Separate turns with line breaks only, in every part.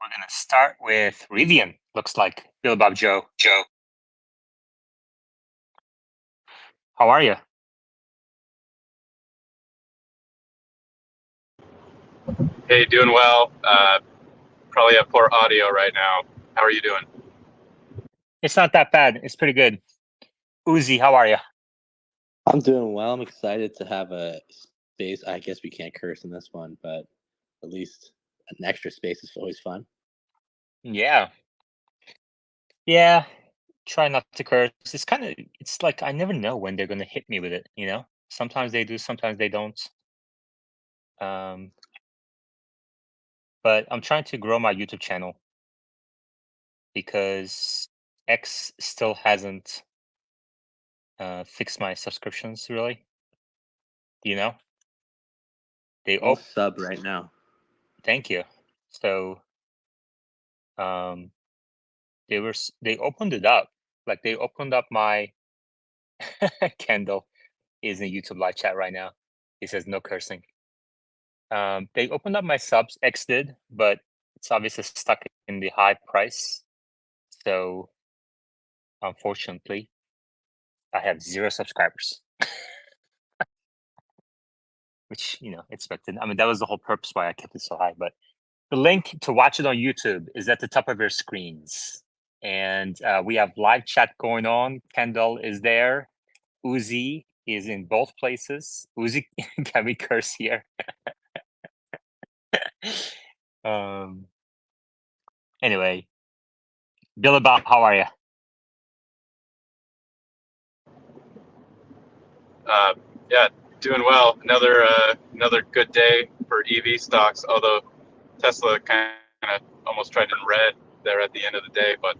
We're gonna start with Rivian. Looks like Bill Bob Joe. Joe, how are you?
Hey, doing well. Probably have poor audio right now. How are you doing?
It's not that bad. It's pretty good. Uzi, how are you?
I'm doing well. I'm excited to have a space. I guess we can't curse in this one, but at least an extra space is always fun.
Yeah, yeah. Try not to curse. It's kind of. It's like I never know when they're gonna hit me with it. Sometimes they do, sometimes they don't. Um, but I'm trying to grow my YouTube channel because X still hasn't fixed my subscriptions. Really, you know. They
I'll
op.
sub right now.
Thank you. So um they opened it up, like they opened up my Kendall is in YouTube live chat right now. He says no cursing. They opened up my subs, X did, but it's obviously stuck in the high price, so unfortunately I have 0 subscribers. Which expected. I mean, that was the whole purpose why I kept it so high. But the link to watch it on YouTube is at the top of your screens. And we have live chat going on. Kendall is there. Uzi is in both places. Uzi, can we curse here? um. Anyway, Billabong, how are you?
Yeah, doing well. Another good day for EV stocks. Although Tesla kind of almost tried in red there at the end of the day, but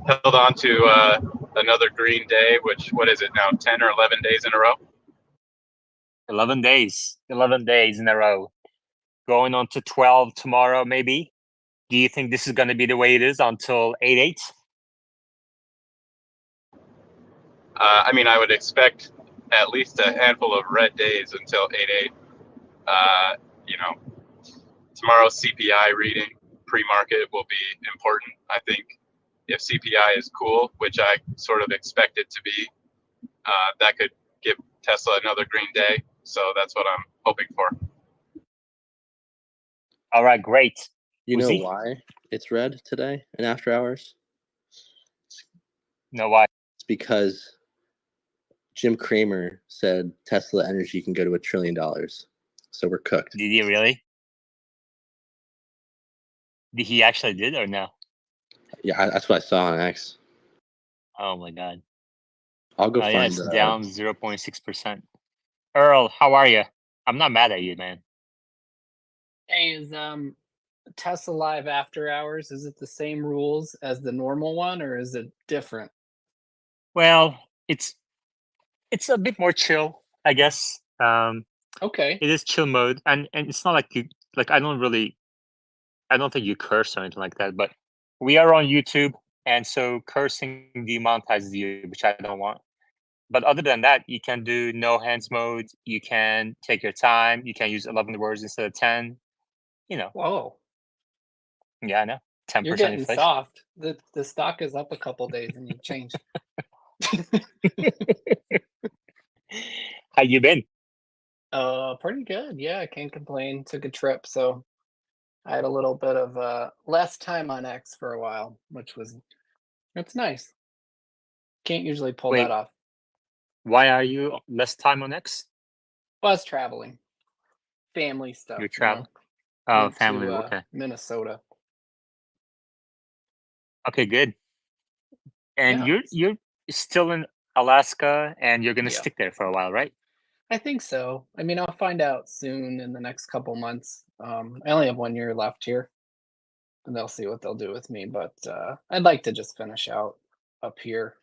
held on to another green day. Which what is it now? 10 or 11 days in a row.
11 days. 11 days in a row. Going on to 12 tomorrow, maybe. Do you think this is going to be the way it is until 8/8?
I mean, I would expect at least a handful of red days until 8/8. Uh, you know, tomorrow's CPI reading pre-market will be important. I think if CPI is cool, which I sort of expect it to be, that could give Tesla another green day. So that's what I'm hoping for.
All right, great.
You know
Uzi?
why it's red today in after hours?
No, why?
It's because Jim Cramer said Tesla Energy can go to $1 trillion. So we're cooked.
Did he really? Did he actually did or no?
Yeah, that's what I saw on X.
Oh my god.
I'll go
Yeah,
find
it's down 0.6%. Earl, how are you? I'm not mad at you, man.
Hey, is Tesla Live after hours, is it the same rules as the normal one or is it different?
Well, it's a bit more chill, I guess.
Okay.
It is chill mode, and it's not like you like. I don't think you curse or anything like that. But we are on YouTube, and so cursing demonetizes you, which I don't want. But other than that, you can do no hands mode. You can take your time. You can use 11 words instead of 10.
Whoa.
Yeah, I know.
You're
10%
getting
inflation.
soft. The stock is up a couple days and you've changed.
How you been?
Pretty good. Yeah, I can't complain. Took a trip, so I had a little bit of less time on X for a while, which was it's nice. Can't usually pull that
Wait,
off.
why are you less time on X?
Well, I was traveling. Family
You're
stuff,
traveling. Oh,
Went
family.
to
Okay.
Minnesota.
Okay, good. And
Yeah.
you're still in Alaska, and you're gonna
Yeah.
stick there for a while, right?
I think so. I mean, I'll find out soon in the next couple months. I only have 1 year left here, and they'll see what they'll do with me. But I'd like to just finish out up here.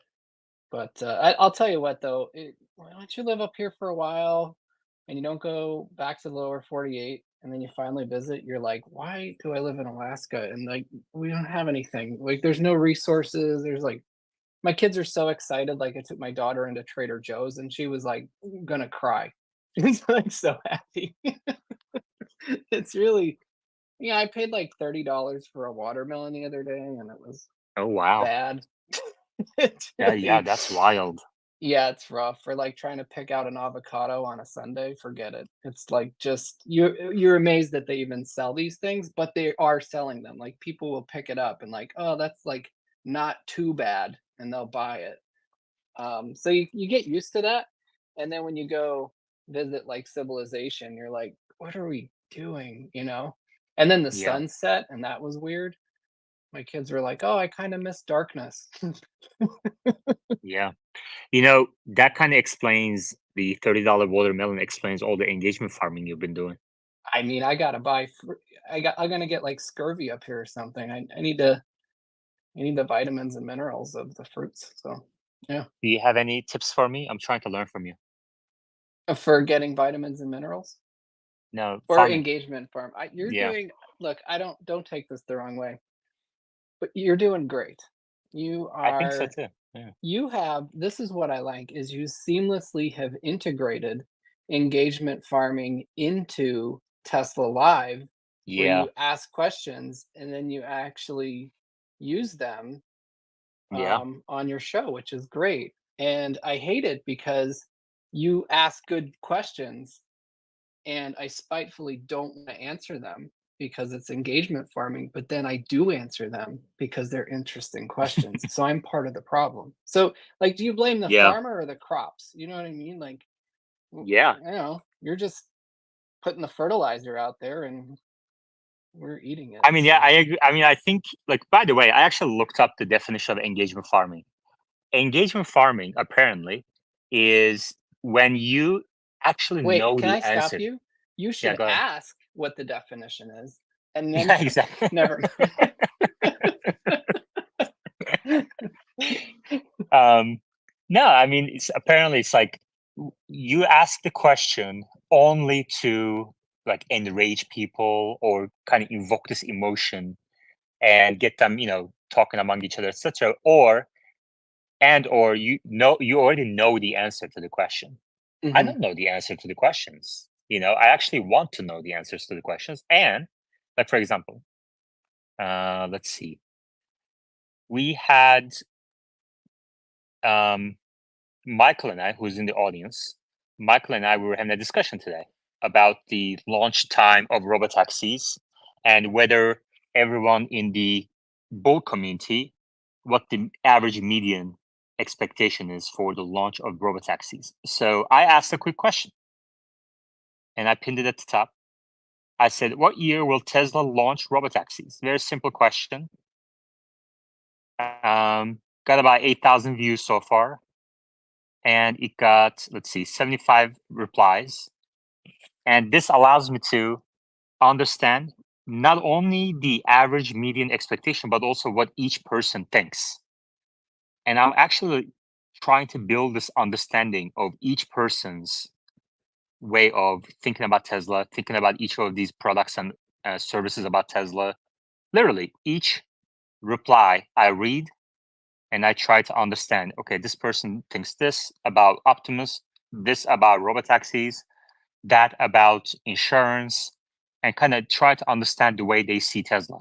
But I'll tell you what, though, once you live up here for a while and you don't go back to the lower 48, and then you finally visit, you're like, why do I live in Alaska? And like, we don't have anything. Like, there's no resources. There's like, my kids are so excited. Like, I took my daughter into Trader Joe's, and she was like gonna cry. She's like so happy. It's really Yeah, I paid like $30 for a watermelon the other day, and it was
Oh wow.
bad. It's
Yeah,
really,
that's wild.
yeah, it's rough for like trying to pick out an avocado on a Sunday. Forget it. It's like just you're amazed that they even sell these things, but they are selling them. Like people will pick it up and like, oh, that's like not too bad, and they'll buy it. So you get used to that, and then when you go visit like civilization, you're like, what are we doing? You know? And then the
Yeah.
sun set, and that was weird. My kids were like, oh, I kind of miss darkness.
Yeah. That kind of explains the $30 watermelon explains all the engagement farming you've been doing.
I mean, I gotta buy. I'm gonna get like scurvy up here or something. I need the vitamins and minerals of the fruits. So yeah,
Do you have any tips for me? I'm trying to learn from you.
for getting vitamins and minerals
No,
or
farming.
engagement farm. You're
Yeah,
doing. Look, I don't take this the wrong way, but you're doing great. You
I think so
are.
too. Yeah.
You have. This is what I like is you seamlessly have integrated engagement farming into Tesla Live, where
Yeah.
you ask questions and then you actually use them
Yeah.
on your show, which is great. And I hate it because you ask good questions and I spitefully don't want to answer them because it's engagement farming, but then I do answer them because they're interesting questions. So I'm part of the problem. So, like, do you blame the
Yeah.
farmer or the crops? You know what I mean? Like,
Yeah.
you're just putting the fertilizer out there and we're eating it.
I mean, yeah,
So,
I agree. I mean, I think, like, by the way, I actually looked up the definition of engagement farming. Engagement farming, apparently, is when you actually
wait,
know
can
the
I stop
answer.
you? You
Yeah,
should
go ahead.
ask what the definition is and then
Yeah, exactly.
never mind.
um, no, I mean, it's like you ask the question only to like enrage people or kind of invoke this emotion and get them, talking among each other, etc. Or you already know the answer to the question. I
Mhm.
don't know the answer to the questions. I actually want to know the answers to the questions. And like for example, let's see, we had um, Michael and I, who's in the audience. Michael and I we were having a discussion today about the launch time of robotaxis and whether everyone in the bull community, what the average median expectation is for the launch of robotaxis. So I asked a quick question and I pinned it at the top. I said, what year will Tesla launch robotaxis? Very simple question. Got about 8,000 views so far. And it got, let's see, 75 replies. And this allows me to understand not only the average median expectation, but also what each person thinks. And I'm actually trying to build this understanding of each person's way of thinking about Tesla, thinking about each of these products and services about Tesla. Literally, each reply I read and I try to understand, okay, this person thinks this about Optimus, this about robotaxis, that about insurance, and kind of try to understand the way they see Tesla,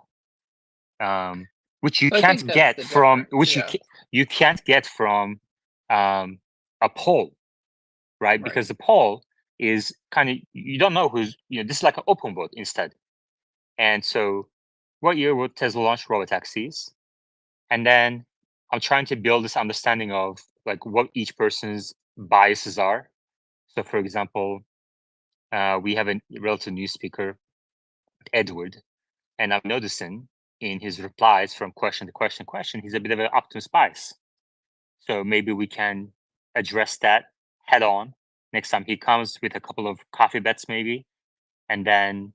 which you
I think
can't
that's
get
the
from
difference. Yeah.
you can't get from a poll, right?
Right.
Because the poll is kind of you don't know who's this is like an open vote instead. And so, what year will Tesla launch robotaxis? And then I'm trying to build this understanding of like what each person's biases are. So, for example, we have a relative new speaker, Edward, and I'm noticing in his replies from question to question, he's a bit of an optimist bias. So maybe we can address that head on next time he comes with a couple of coffee bets, maybe, and then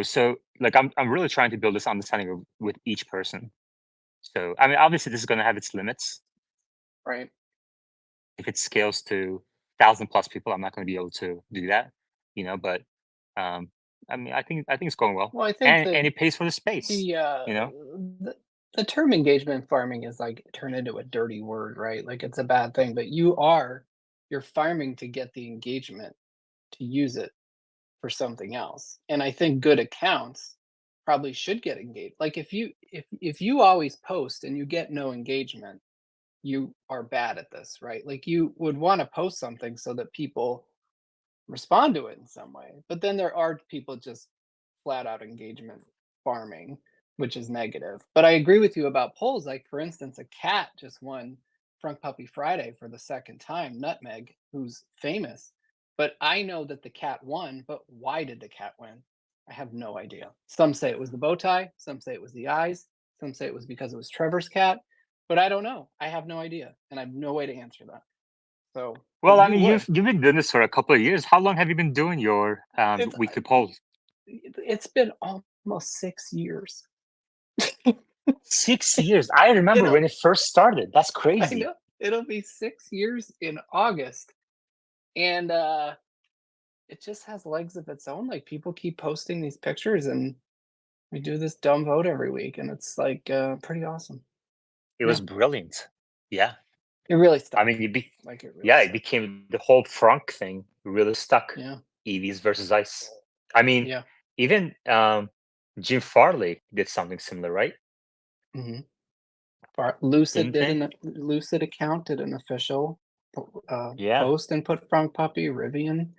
so like I'm really trying to build this understanding with each person. So I mean, obviously, this is going to have its limits.
Right.
If it scales to 1,000 plus people, I'm not going to be able to do that, but um, I mean, I think it's going well,
Well, I think
and
that
it pays for the space,
the uh
you know.
the, the term engagement farming is like turned into a dirty word, right? Like it's a bad thing, but you're farming to get the engagement to use it for something else. And I think good accounts probably should get engaged. Like if you always post and you get no engagement, you are bad at this, right? Like you would want to post something so that people respond to it in some way. But then there are people just flat out engagement farming, which is negative. But I agree with you about polls. Like for instance, a cat just won Front Puppy Friday for the second time, Nutmeg, who's famous. But I know that the cat won, but why did the cat win? I have no idea. Some say it was the bow tie, some say it was the eyes, some say it was because it was Trevor's cat, but I don't know. I have no idea, and I have no way to answer that. So, but
Well, I
you
mean,
would.
you've been doing this for a couple of years. How long have you been doing your
It's
weekly polls?
it's been almost 6 years.
6 years. I remember
It'll
when it first started. That's
I
crazy.
know. It'll be 6 years in August, and, it just has legs of its own. Like, people keep posting these pictures, and we do this dumb vote every week, and it's, like, pretty awesome.
It
Yeah.
was brilliant. Yeah.
It really stuck.
I mean,
Like, it really
yeah, it
stuck.
became the whole Frank thing really stuck.
Yeah,
EVs versus ICE. I mean,
yeah.
even Jim Farley did something similar, right?
Mhm. Lucid
Same
did
thing.
an Lucid account did an official,
Yeah.
post and put Front Puppy. Rivian,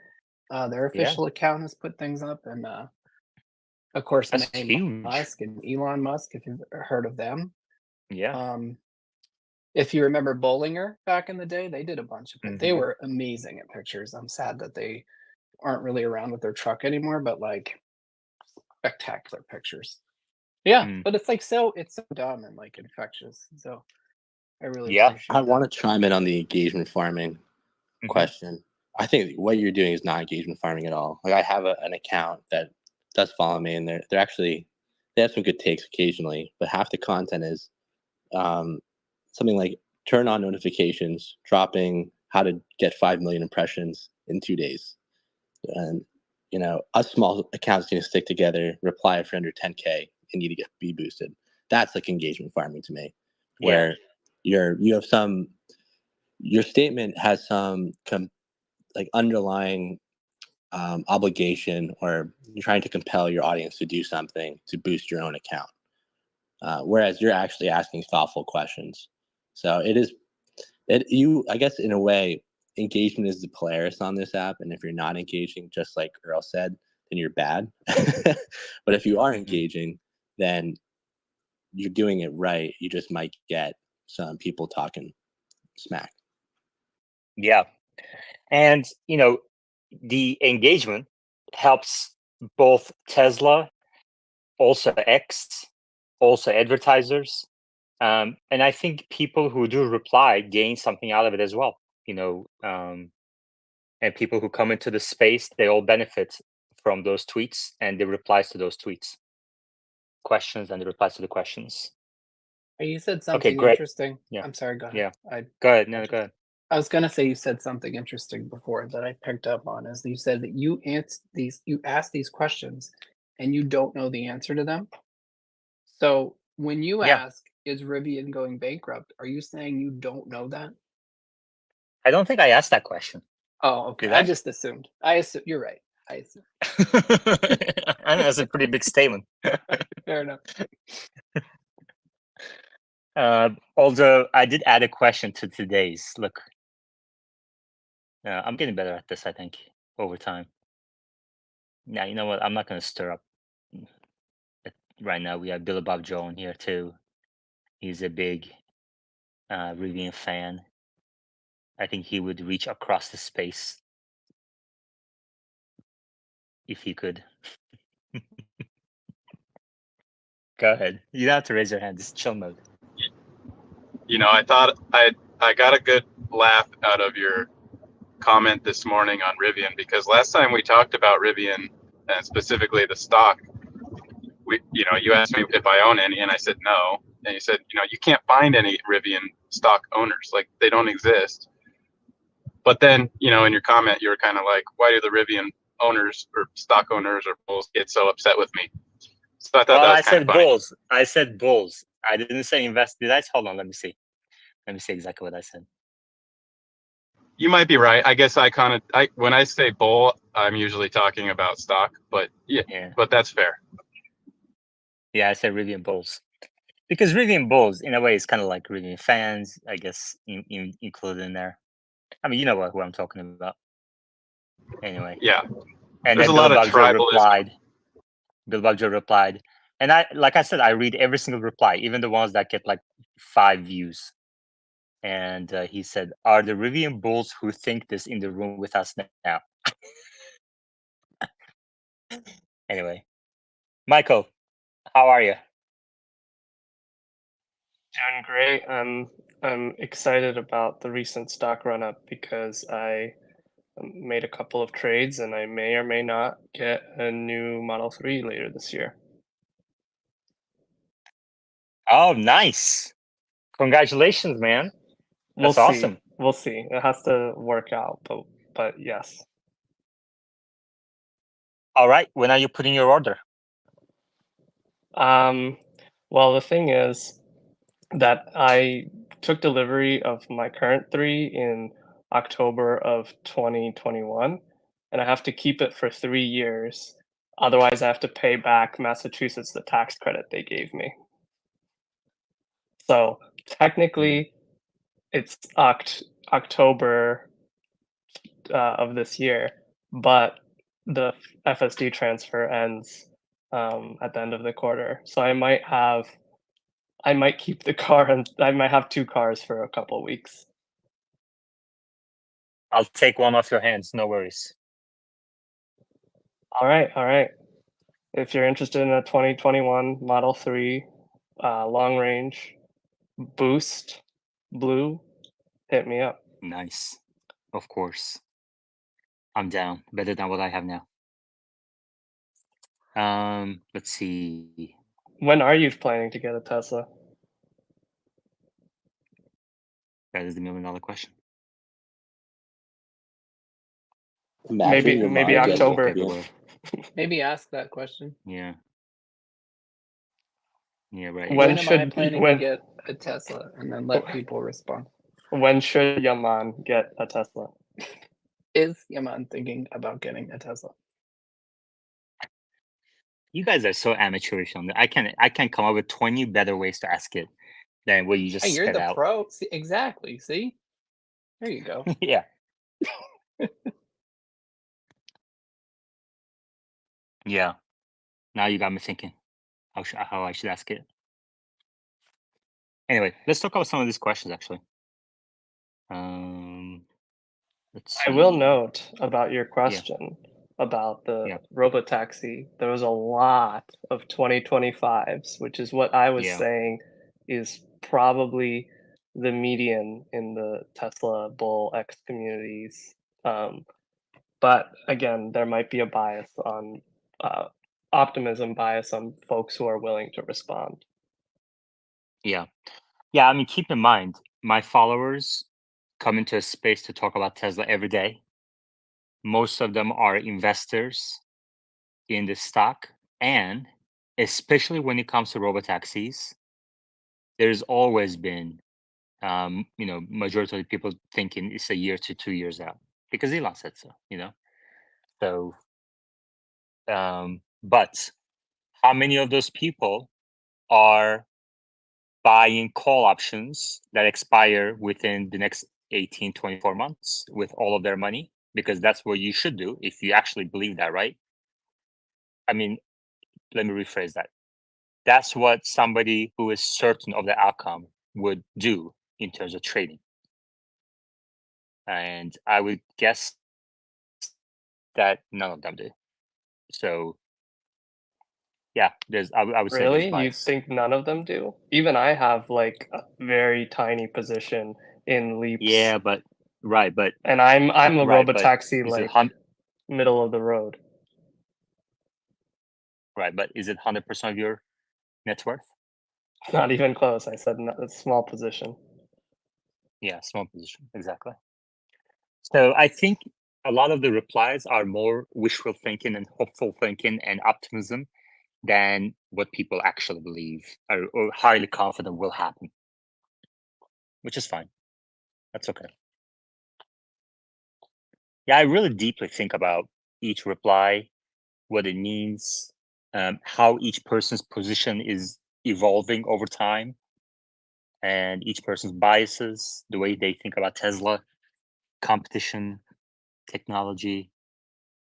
their
Yeah.
official account has put things up, and, of course,
That's
May
huge.
Musk and Elon Musk, if you've heard of them.
Yeah.
Um, if you remember Bollinger back in the day, they did a bunch of it. They
Hmm.
were amazing at pictures. I'm sad that they aren't really around with their truck anymore, but like spectacular pictures. Yeah,
Mm.
but it's so dumb and like infectious. So I really
Yeah.
I
appreciate
want
that.
to chime in on the engagement farming
Hmm.
question. I think what you're doing is not engagement farming at all. Like I have an account that does follow me, and they're actually they have some good takes occasionally, but half the content is um, something like turn on notifications, dropping how to get 5 million impressions in 2 days, and us small accounts need to stick together, reply if you're under 10K and need to be boosted. That's like engagement farming to me,
Yeah.
where you have some your statement has some like underlying obligation, or you're trying to compel your audience to do something to boost your own account. Whereas you're actually asking thoughtful questions. So I guess in a way, engagement is the Polaris on this app. And if you're not engaging, just like Earl said, then you're bad. But if you are
Hmm.
engaging, then you're doing it right. You just might get some people talking smack.
Yeah. And, the engagement helps both Tesla, also X, also advertisers. And I think people who do reply gain something out of it as well. And people who come into the space, they all benefit from those tweets and the replies to those tweets, questions and the replies to the questions.
Hey, you said
Okay,
something
great.
interesting.
Yeah,
I'm sorry, go ahead.
yeah.
I
Go ahead. No,
cut you.
go ahead.
I was gonna say you said something interesting before that I picked up on is you said that you ask these questions and you don't know the answer to them. So when you
Yeah,
ask, is Rivian going bankrupt? Are you saying you don't know that?
I don't think I asked that question.
Oh, okay.
Did
I
I?
just assumed. I assume you're right. I assume.
I know that's a pretty big statement.
Fair enough.
Although I did add a question to today's. Look, I'm getting better at this, I think, over time. Now, you know what? I'm not going to stir up. Right now, we have Billy Bob Joe in here, too. He's a big Rivian fan. I think he would reach across the space if he could. Go ahead. You don't have to raise your hand. It's chill mode.
I thought I got a good laugh out of your comment this morning on Rivian, because last time we talked about Rivian and specifically the stock, you asked me if I own any, and I said no, and you said you can't find any Rivian stock owners, like they don't exist. But then in your comment you were kind of like, why do the Rivian owners or stock owners or bulls get so upset with me? So I thought
Well,
that was
I
kind of
said
funny.
bulls. I said bulls. I didn't say invest. Did I? Hold on. Let me see. Let me see exactly what I said.
You might be right. I guess when I say bull, I'm usually talking about stock, but yeah,
Yeah.
but that's fair.
Yeah, I said Rivian Bulls because Rivian Bulls, in a way, is kind of like Rivian fans, I guess, included in there. I mean, you know who I'm talking about. Anyway,
Yeah,
and
there's
then
a lot of tribalism.
Bill Bugjo replied, and like I said, I read every single reply, even the ones that get like 5 views. And he said, "Are the Rivian Bulls who think this in the room with us now?" Anyway, Michael, how are you?
Doing great. I'm excited about the recent stock run up because I made a couple of trades and I may or may not get a new Model 3 later this year.
Oh, nice! Congratulations, man.
We'll
That's awesome.
see. We'll see. It has to work out, but yes.
All right, when are you putting your order?
Well, the thing is that I took delivery of my current 3 in October of 2021, and I have to keep it for 3 years. Otherwise, I have to pay back Massachusetts the tax credit they gave me. So technically, it's October of this year, but the FSD transfer ends at the end of the quarter. So I might keep the car and I might have 2 cars for a couple weeks.
I'll take one off your hands, no worries.
All right. If you're interested in a 2021 Model 3 long range boost blue, hit me up.
Nice. Of course. I'm down. Better than what I have now. Let's see.
When are you planning to get a Tesla?
That is the $1 million question.
Imagine your
Maybe
mom getting
October.
Everywhere.
Maybe ask that question.
Yeah. Yeah, right.
When
When am I
should
planning to get a Tesla? And then let people respond.
when should Yaman get a Tesla?
Is Yaman thinking about getting a Tesla?
You guys are so amateurish on that. I can't come up with 20 better ways to ask it than what you just
Hey, you're
spit
the
out.
pro. See, exactly. See? There you go.
Yeah. Yeah. Now you got me thinking how I should ask it. Anyway, let's talk about some of these questions actually. Let's see.
I will note about your question about the robotaxi. There was a lot of 2025s, which is what I was saying is probably the median in the Tesla Bull X communities. But again, there might be a bias on optimism bias on folks who are willing to respond.
Yeah. Yeah, I mean, keep in mind, my followers come into a space to talk about Tesla every day. Most of them are investors in the stock, and especially when it comes to robotaxis, there's always been, majority of people thinking it's a year to 2 years out because Elon said so, So, but how many of those people are buying call options that expire within the next 18, 24 months with all of their money? Because that's what you should do if you actually believe that, right? I mean, let me rephrase that. That's what somebody who is certain of the outcome would do in terms of trading. And I would guess that none of them do. So, yeah, I would say there's
Really? You
bias.
think none of them do? Even I have like a very tiny position in Leaps.
Yeah, but right, but
and I'm a
right, but
robotaxi
is it
like middle of the road.
right? But is it 100% of your net worth?
Not even close. I said a small position.
Yeah, small position, exactly. So I think a lot of the replies are more wishful thinking and hopeful thinking and optimism than what people actually believe or highly confident will happen, which is fine. That's okay. Yeah, I really deeply think about each reply, what it means, how each person's position is evolving over time, and each person's biases, the way they think about Tesla, competition, technology,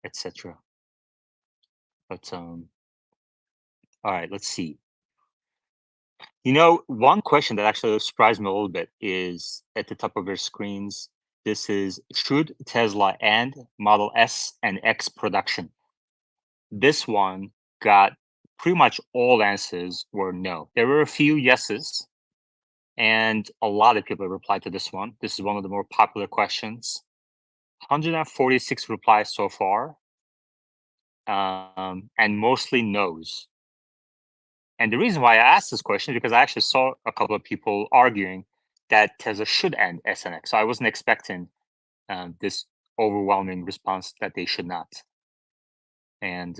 etc. But all right, let's see. One question that actually surprised me a little bit is at the top of your screens. This is, should Tesla end Model S and X production? This one got pretty much all answers were no. There were a few yeses, and a lot of people replied to this one. This is one of the more popular questions. 146 replies so far, and mostly no's. And the reason why I asked this question is because I actually saw a couple of people arguing that Tesla should end S and X. So I wasn't expecting this overwhelming response that they should not. And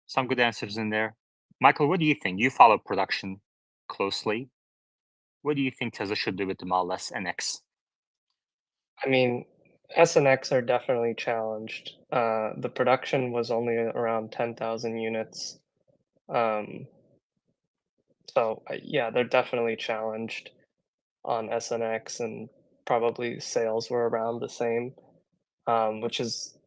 some good answers in there. Michael, what do you think? You follow production closely. What do you think Tesla should do with the Model S and X?
I mean, S and X are definitely challenged. The production was only around 10,000 units. So yeah, they're definitely challenged on S and X, and probably sales were around the same, which is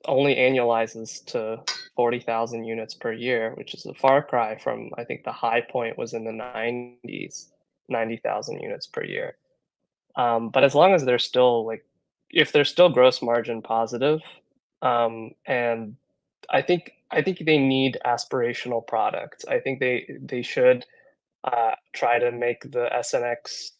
only annualizes to 40,000 units per year, which is a far cry from, I think the high point was in the 90s, 90,000 units per year. But as long as they're still if they're still gross margin positive, and I think they need aspirational products. I think they should try to make the SNX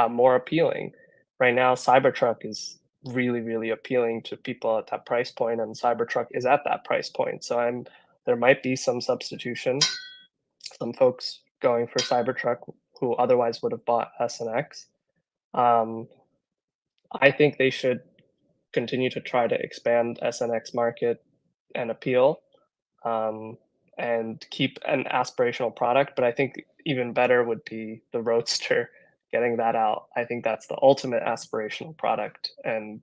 more appealing. Right now, Cybertruck is really appealing to people at that price point, and Cybertruck is at that price point. So there might be some substitution, some folks going for Cybertruck who otherwise would have bought SNX. I think they should continue to try to expand SNX market and appeal, and keep an aspirational product. But I think even better would be the Roadster, getting that out. I think that's the ultimate aspirational product. And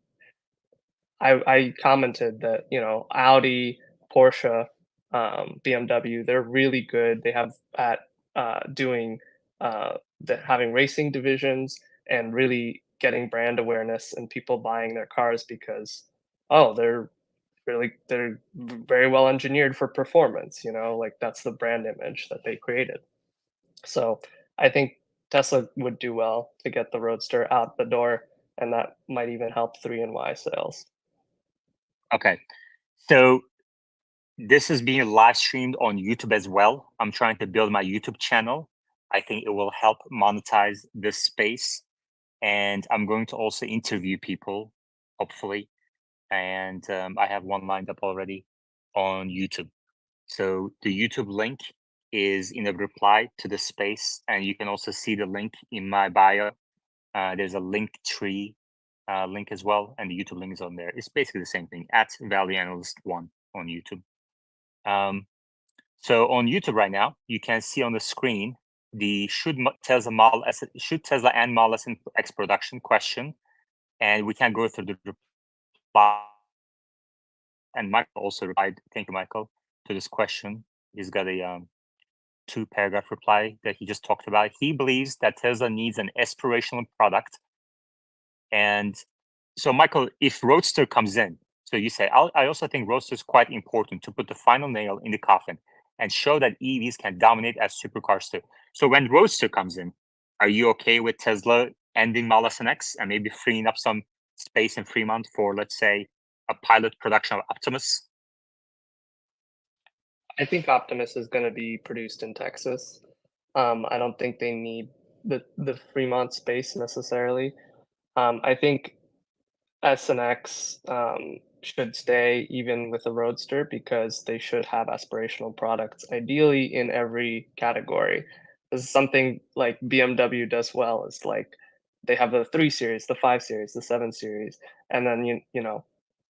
I commented that, Audi, Porsche, BMW, they're really good. They have at doing having racing divisions and really getting brand awareness and people buying their cars because they're very well engineered for performance. That's the brand image that they created. So I think Tesla would do well to get the Roadster out the door, and that might even help 3 and Y sales.
Okay, so this is being live streamed on YouTube as well. I'm trying to build my YouTube channel. I think it will help monetize this space. And I'm going to also interview people, hopefully. And I have one lined up already on YouTube. So the YouTube link is in the reply to the space. And you can also see the link in my bio. There's a link tree link as well. And the YouTube link is on there. It's basically the same thing, at Value Analyst 1 on YouTube. So on YouTube right now, you can see on the screen the should Tesla and Model S and X production question, and we can go through the reply. And Michael also replied. Thank you, Michael, to this question. He's got a 2-paragraph reply that he just talked about. He believes that Tesla needs an aspirational product, and so Michael, if Roadster comes in, so you say, I also think Roadster is quite important to put the final nail in the coffin and show that EVs can dominate as supercars too. So when Roadster comes in, are you okay with Tesla ending Model S and X and maybe freeing up some space in Fremont for, let's say, a pilot production of Optimus?
I think Optimus is going to be produced in Texas. I don't think they need the Fremont space necessarily. I think S and X should stay even with the Roadster because they should have aspirational products, ideally in every category. This is something like BMW does well. Is like they have the 3 Series, the 5 Series, the 7 Series, and then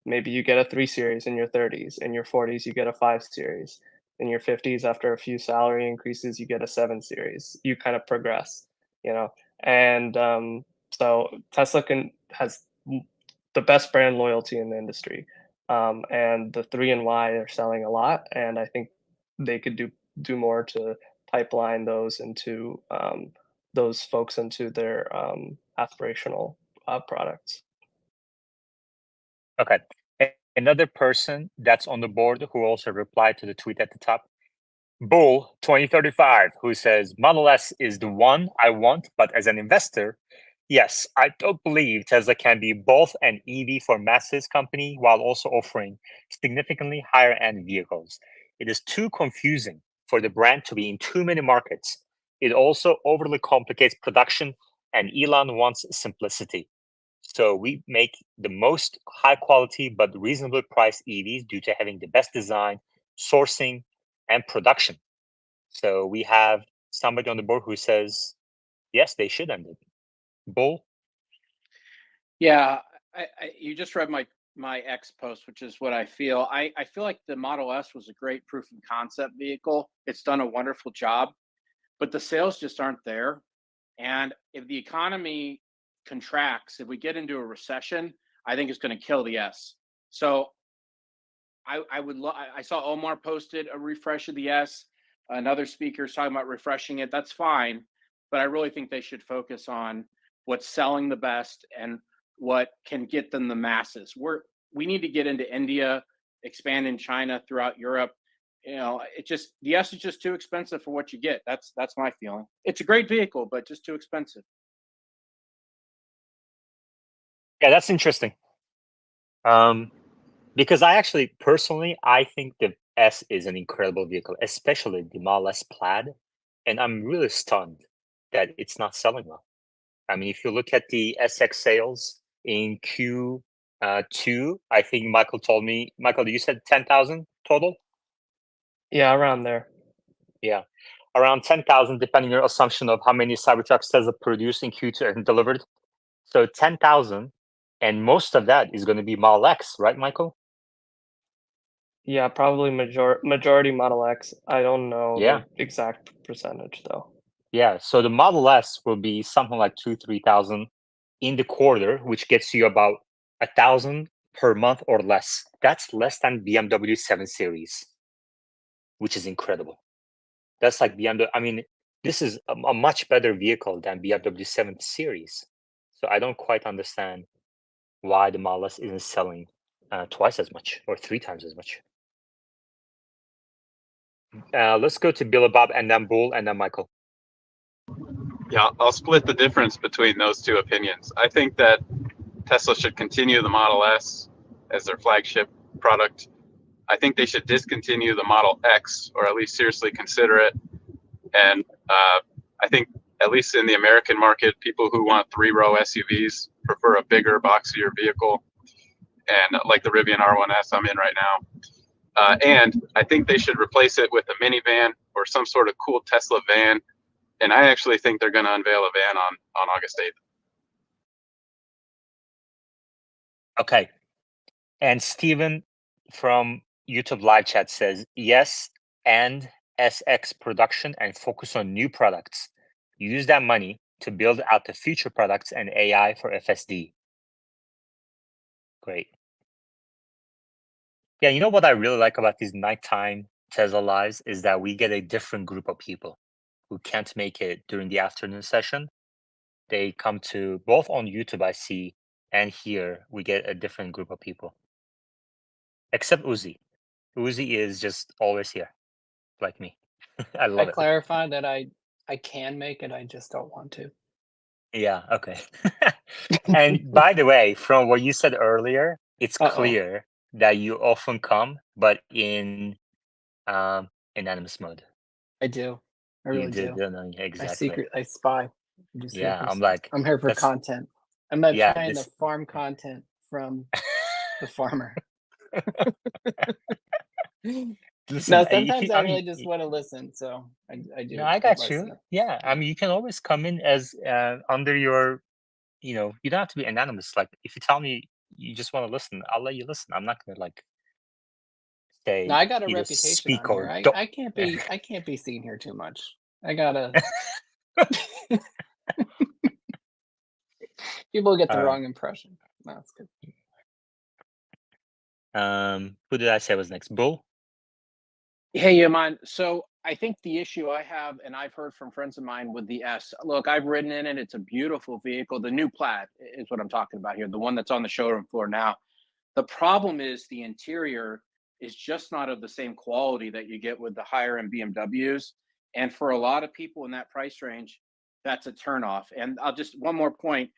maybe you get a 3 Series in your 30s. In your 40s, you get a 5 Series. In your 50s, after a few salary increases, you get a 7 Series. You kind of progress, and so Tesla has the best brand loyalty in the industry. And the 3 and Y are selling a lot. And I think they could do more to pipeline those into those folks into their aspirational products.
Okay. Another person that's on the board who also replied to the tweet at the top, Bull 2035, who says Model S is the one I want, but as an investor, yes, I don't believe Tesla can be both an EV for masses company while also offering significantly higher end vehicles. It is too confusing for the brand to be in too many markets. It also overly complicates production, and Elon wants simplicity. So we make the most high quality but reasonably priced EVs due to having the best design, sourcing, and production. So we have somebody on the board who says, yes, they should end it. Bull?
Yeah, you just read my X post, which is what I feel. I feel like the Model S was a great proof of concept vehicle. It's done a wonderful job, but the sales just aren't there. And if the economy contracts, if we get into a recession, I think it's going to kill the S. So I saw Omar posted a refresh of the S. Another speaker is talking about refreshing it. That's fine, but I really think they should focus on what's selling the best and what can get them the masses. We need to get into India, expand in China, throughout Europe. The S is just too expensive for what you get. That's my feeling. It's a great vehicle, but just too expensive.
Yeah, that's interesting. Because I actually personally, I think the S is an incredible vehicle, especially the Model S Plaid, and I'm really stunned that it's not selling well. I mean, if you look at the SX sales in Q2, I think Michael told me. Michael, you said 10,000 total.
Yeah, around there.
Yeah, around 10,000, depending on your assumption of how many Cybertrucks Tesla produced in Q2 and delivered. So 10,000, and most of that is going to be Model X, right, Michael?
Yeah, probably majority Model X. I don't know
Yeah.
the exact percentage though.
Yeah, so the Model S will be something like 3,000 in the quarter, which gets you about 1,000 per month or less. That's less than BMW 7 Series, which is incredible. That's like BMW. I mean, this is a much better vehicle than BMW 7 Series. So I don't quite understand why the Model S isn't selling twice as much or 3 times as much. Let's go to Bill Bob and then Bull and then Michael.
Yeah, I'll split the difference between those two opinions. I think that Tesla should continue the Model S as their flagship product. I think they should discontinue the Model X, or at least seriously consider it. And I think, at least in the American market, people who want 3-row SUVs prefer a bigger, boxier vehicle, and like the Rivian R1S I'm in right now. And I think they should replace it with a minivan or some sort of cool Tesla van. And I actually think they're going to unveil a van on August 8th.
Okay. And Steven from YouTube live chat says, yes, and SX production and focus on new products. Use that money to build out the future products and AI for FSD. Great. Yeah, you know what I really like about these nighttime Tesla lives is that we get a different group of people who can't make it during the afternoon session. They come to both on YouTube, I see, and here we get a different group of people. Except Uzi. Uzi is just always here, like me. I love it.
Clarify that I can make it. I just don't want to.
Yeah. Okay. And by the way, from what you said earlier, it's clear that you often come, but in anonymous mode.
I do. I really do.
Exactly.
I spy.
Yeah, I'm like,
I'm here for content. I'm not trying to farm content from the farmer.
Listen,
no, sometimes I really just want to listen, so I do.
No, I got you. Yeah, I mean, you can always come in as under your, you don't have to be anonymous. Like, if you tell me you just want to listen, I'll let you listen. I'm not gonna like say.
No, I got a reputation
speak
on
or
here.
don't.
I can't be seen here too much. I gotta. People get the wrong impression. No, that's good.
Who did I say was next? Bull?
Hey, Yaman. So I think the issue I have, and I've heard from friends of mine with the S. Look, I've ridden in it. It's a beautiful vehicle. The new Plaid is what I'm talking about here. The one that's on the showroom floor now. The problem is the interior is just not of the same quality that you get with the higher end BMWs. And for a lot of people in that price range, that's a turnoff. And I'll just one more point.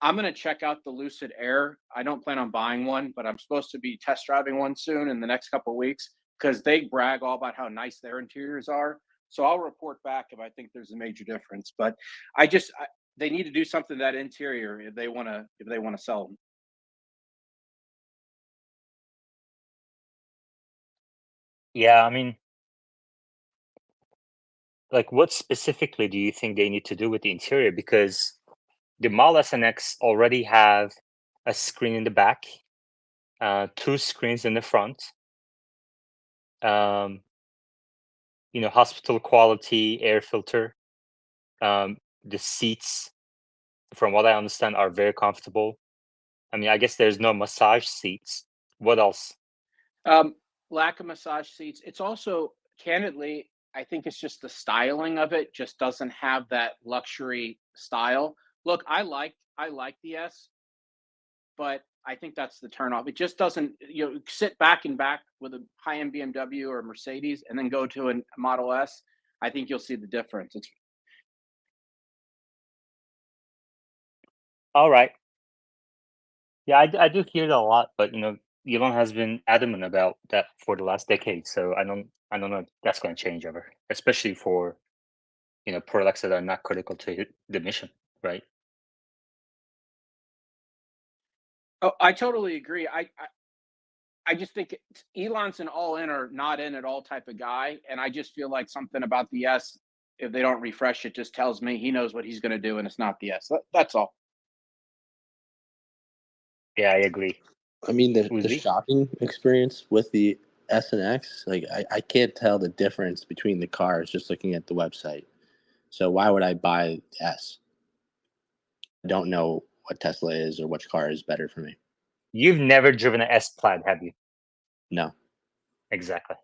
I'm going to check out the Lucid Air. I don't plan on buying one, but I'm supposed to be test driving one soon in the next couple of weeks because they brag all about how nice their interiors are. So I'll report back if I think there's a major difference. But they need to do something to that interior if they want to sell them.
Yeah, I mean, like, what specifically do you think they need to do with the interior? Because the Model S and X already have a screen in the back, 2 screens in the front, um, hospital quality air filter. The seats, from what I understand, are very comfortable. I mean, I guess there's no massage seats. What else?
Lack of massage seats. It's also, candidly, I think it's just the styling of it just doesn't have that luxury style. Look, I like the S, but I think that's the turnoff. It just doesn't, sit back and back with a high-end BMW or Mercedes and then go to a Model S. I think you'll see the difference. It's
All right. Yeah, I do hear that a lot, but Elon has been adamant about that for the last decade. So I don't know if that's going to change ever, especially for products that are not critical to the mission, right?
Oh, I totally agree. I just think Elon's an all in or not in at all type of guy, and I just feel like something about the S, if they don't refresh it, just tells me he knows what he's going to do, and it's not the S. That's all.
Yeah, I agree.
I mean, the
Would be.
shopping experience with the S and X, like I can't tell the difference between the cars just looking at the website. So why would I buy the S? I don't know what Tesla is or which car is better for me.
You've never driven an S Plaid, have you?
No.
Exactly.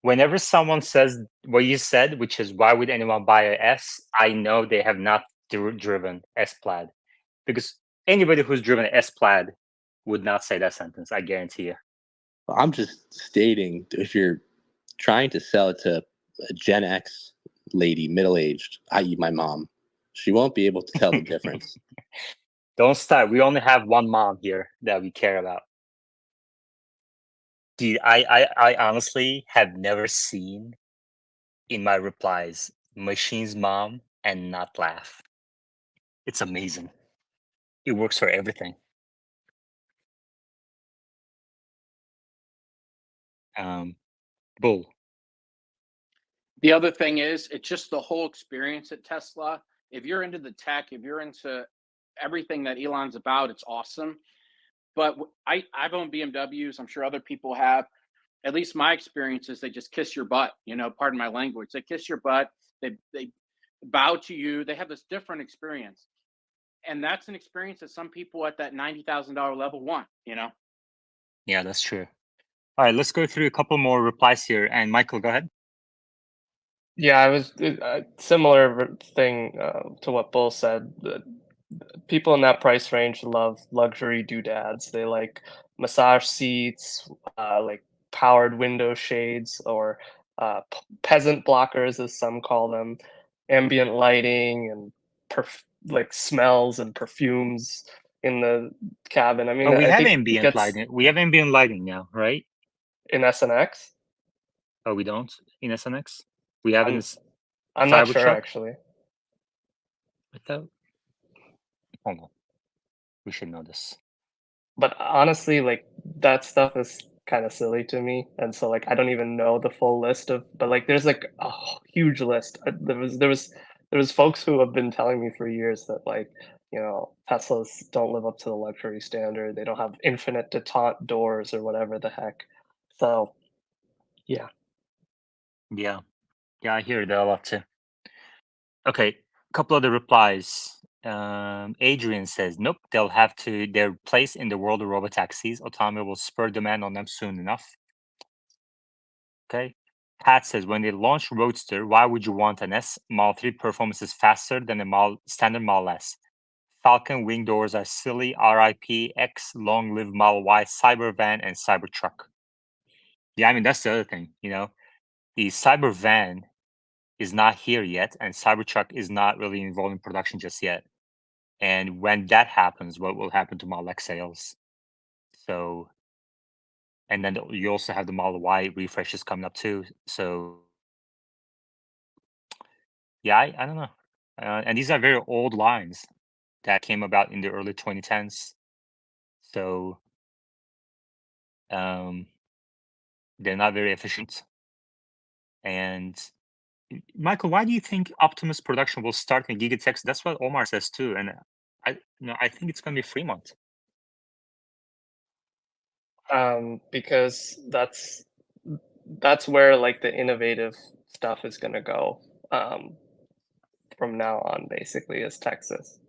Whenever someone says what you said, which is why would anyone buy a S, I know they have not driven S Plaid, because anybody who's driven an S Plaid would not say that sentence. I guarantee you.
I'm just stating, if you're trying to sell it to a Gen X lady, middle aged, i.e., my mom, she won't be able to tell the difference.
Don't start. We only have one mom here that we care about. Dude, I honestly have never seen in my replies Machine's mom and not laugh. It's amazing. It works for everything. Bull.
The other thing is, it's just the whole experience at Tesla. If you're into the tech, if you're into everything that Elon's about, it's awesome. But I've owned BMWs. I'm sure other people have. At least my experience is they just kiss your butt. Pardon my language. They kiss your butt. They bow to you. They have this different experience, and that's an experience that some people at that $90,000 level want.
Yeah, that's true. All right, let's go through a couple more replies here. And Michael, go ahead.
Yeah, I was similar thing to what Bull said. People in that price range love luxury doodads. They like massage seats, like powered window shades, or peasant blockers, as some call them, ambient lighting, and like smells and perfumes in the cabin. I mean,
Oh, we
I
have
think it
ambient
gets
lighting. We have ambient lighting now, right?
in SNX.
Oh, we don't in SNX. We have in this
I'm not sure
Cybertruck.
actually.
I thought. Hold on. We should know this.
But honestly, like that stuff is kind of silly to me, and so like I don't even know the full list of. But like, there's like a huge list. There was folks who have been telling me for years that like Teslas don't live up to the luxury standard. They don't have infinite detente doors or whatever the heck. So, yeah.
Yeah, I hear that a lot too. Okay, a couple other replies. Adrian says, "Nope, they'll have to. Their place in the world of robotaxis. Autonomy will spur demand on them soon enough." Okay. Pat says, when they launch Roadster, why would you want an S? Model 3 performance is faster than a standard Model S. Falcon wing doors are silly. RIP X, long live Model Y, Cybervan, and Cybertruck. Yeah, I mean, that's the other thing, the Cybervan is not here yet, and Cybertruck is not really involved in production just yet. And when that happens, what will happen to Model X sales? So, and then you also have the Model Y refreshes coming up too. So, yeah, I don't know. And these are very old lines that came about in the early 2010s. So, they're not very efficient. And Michael, why do you think Optimus production will start in Gigatex? That's what Omar says too. And I think it's going to be Fremont.
Because that's where like the innovative stuff is going to go from now on, basically, is Texas.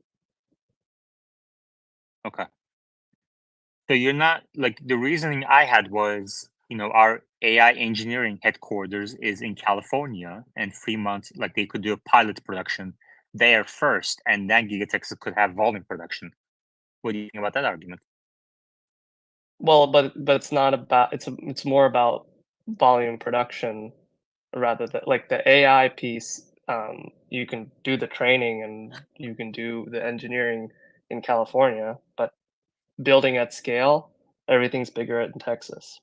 Okay. So you're not like, the reasoning I had was, our AI engineering headquarters is in California, and Fremont, like, they could do a pilot production there first, and then Gigatex could have volume production. What do you think about that argument?
Well, but it's not about, it's more about volume production rather than like the AI piece. You can do the training and you can do the engineering in California, but building at scale, everything's bigger in Texas.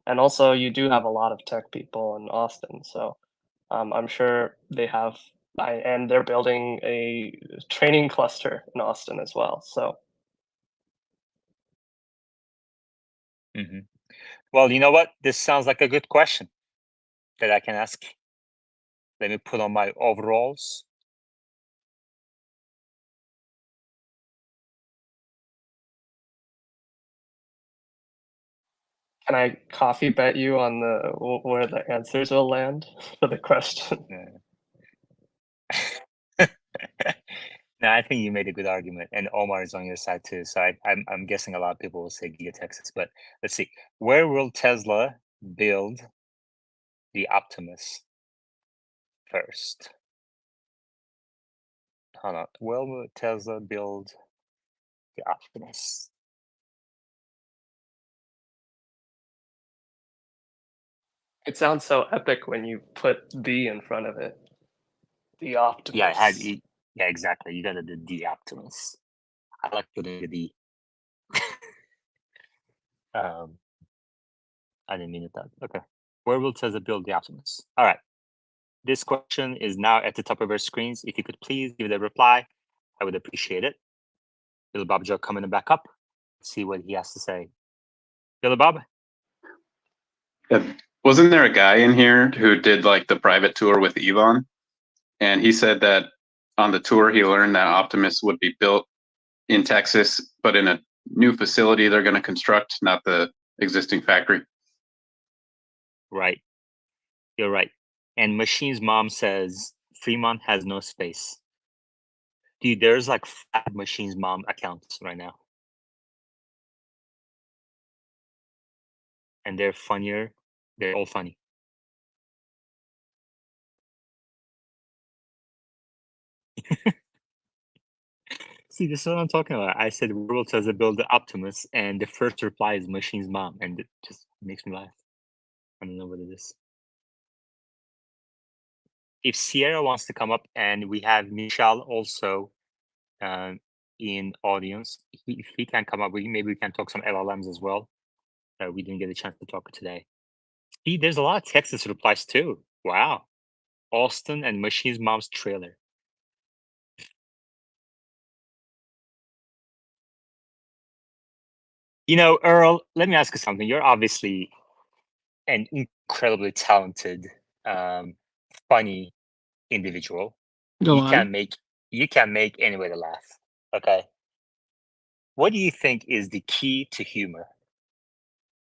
And also, you do have a lot of tech people in Austin, so I'm sure they have, and they're building a training cluster in Austin as well. So,
Well, you know what? This sounds like a good question that I can ask. Let me put on my overalls.
can I coffee bet you on where the answers will land for the question?
No, I think you made a good argument, and Omar is on your side too. So I'm guessing a lot of people will say Giga Texas, but let's see. Where will Tesla build the Optimus first? Hold on. Where will Tesla build the Optimus?
It sounds so epic when you put "the" in front of it. The Optimus.
Yeah, exactly. You gotta do the Optimus. I like putting the I didn't mean it that. Okay. Where will Tesla build the Optimus? All right. This question is now at the top of our screens. If you could please give it a reply, I would appreciate it. Billy Bob Joe coming back up. Let's see what he has to say. Billy Bob?
Wasn't there a guy in here who did like the private tour with Elon? And he said that on the tour, he learned that Optimus would be built in Texas, but in a new facility they're going to construct, not the existing factory.
Right. You're right. And Machine's mom says Fremont has no space. Dude, there's like 5 Machine's mom accounts right now. And they're funnier. They're all funny. See, this is what I'm talking about. I said World Tesla build the Optimus, and the first reply is Machine's mom, and it just makes me laugh. I don't know what it is. If Sierra wants to come up, and we have Michelle also in audience, if he can come up, maybe we can talk some LLMs as well. We didn't get a chance to talk today. See, there's a lot of Texas replies too. Wow. Austin and Machine's mom's trailer. Earl, let me ask you something. You're obviously an incredibly talented, funny individual.
Go
You
on.
can make anybody laugh. Okay. What do you think is the key to humor?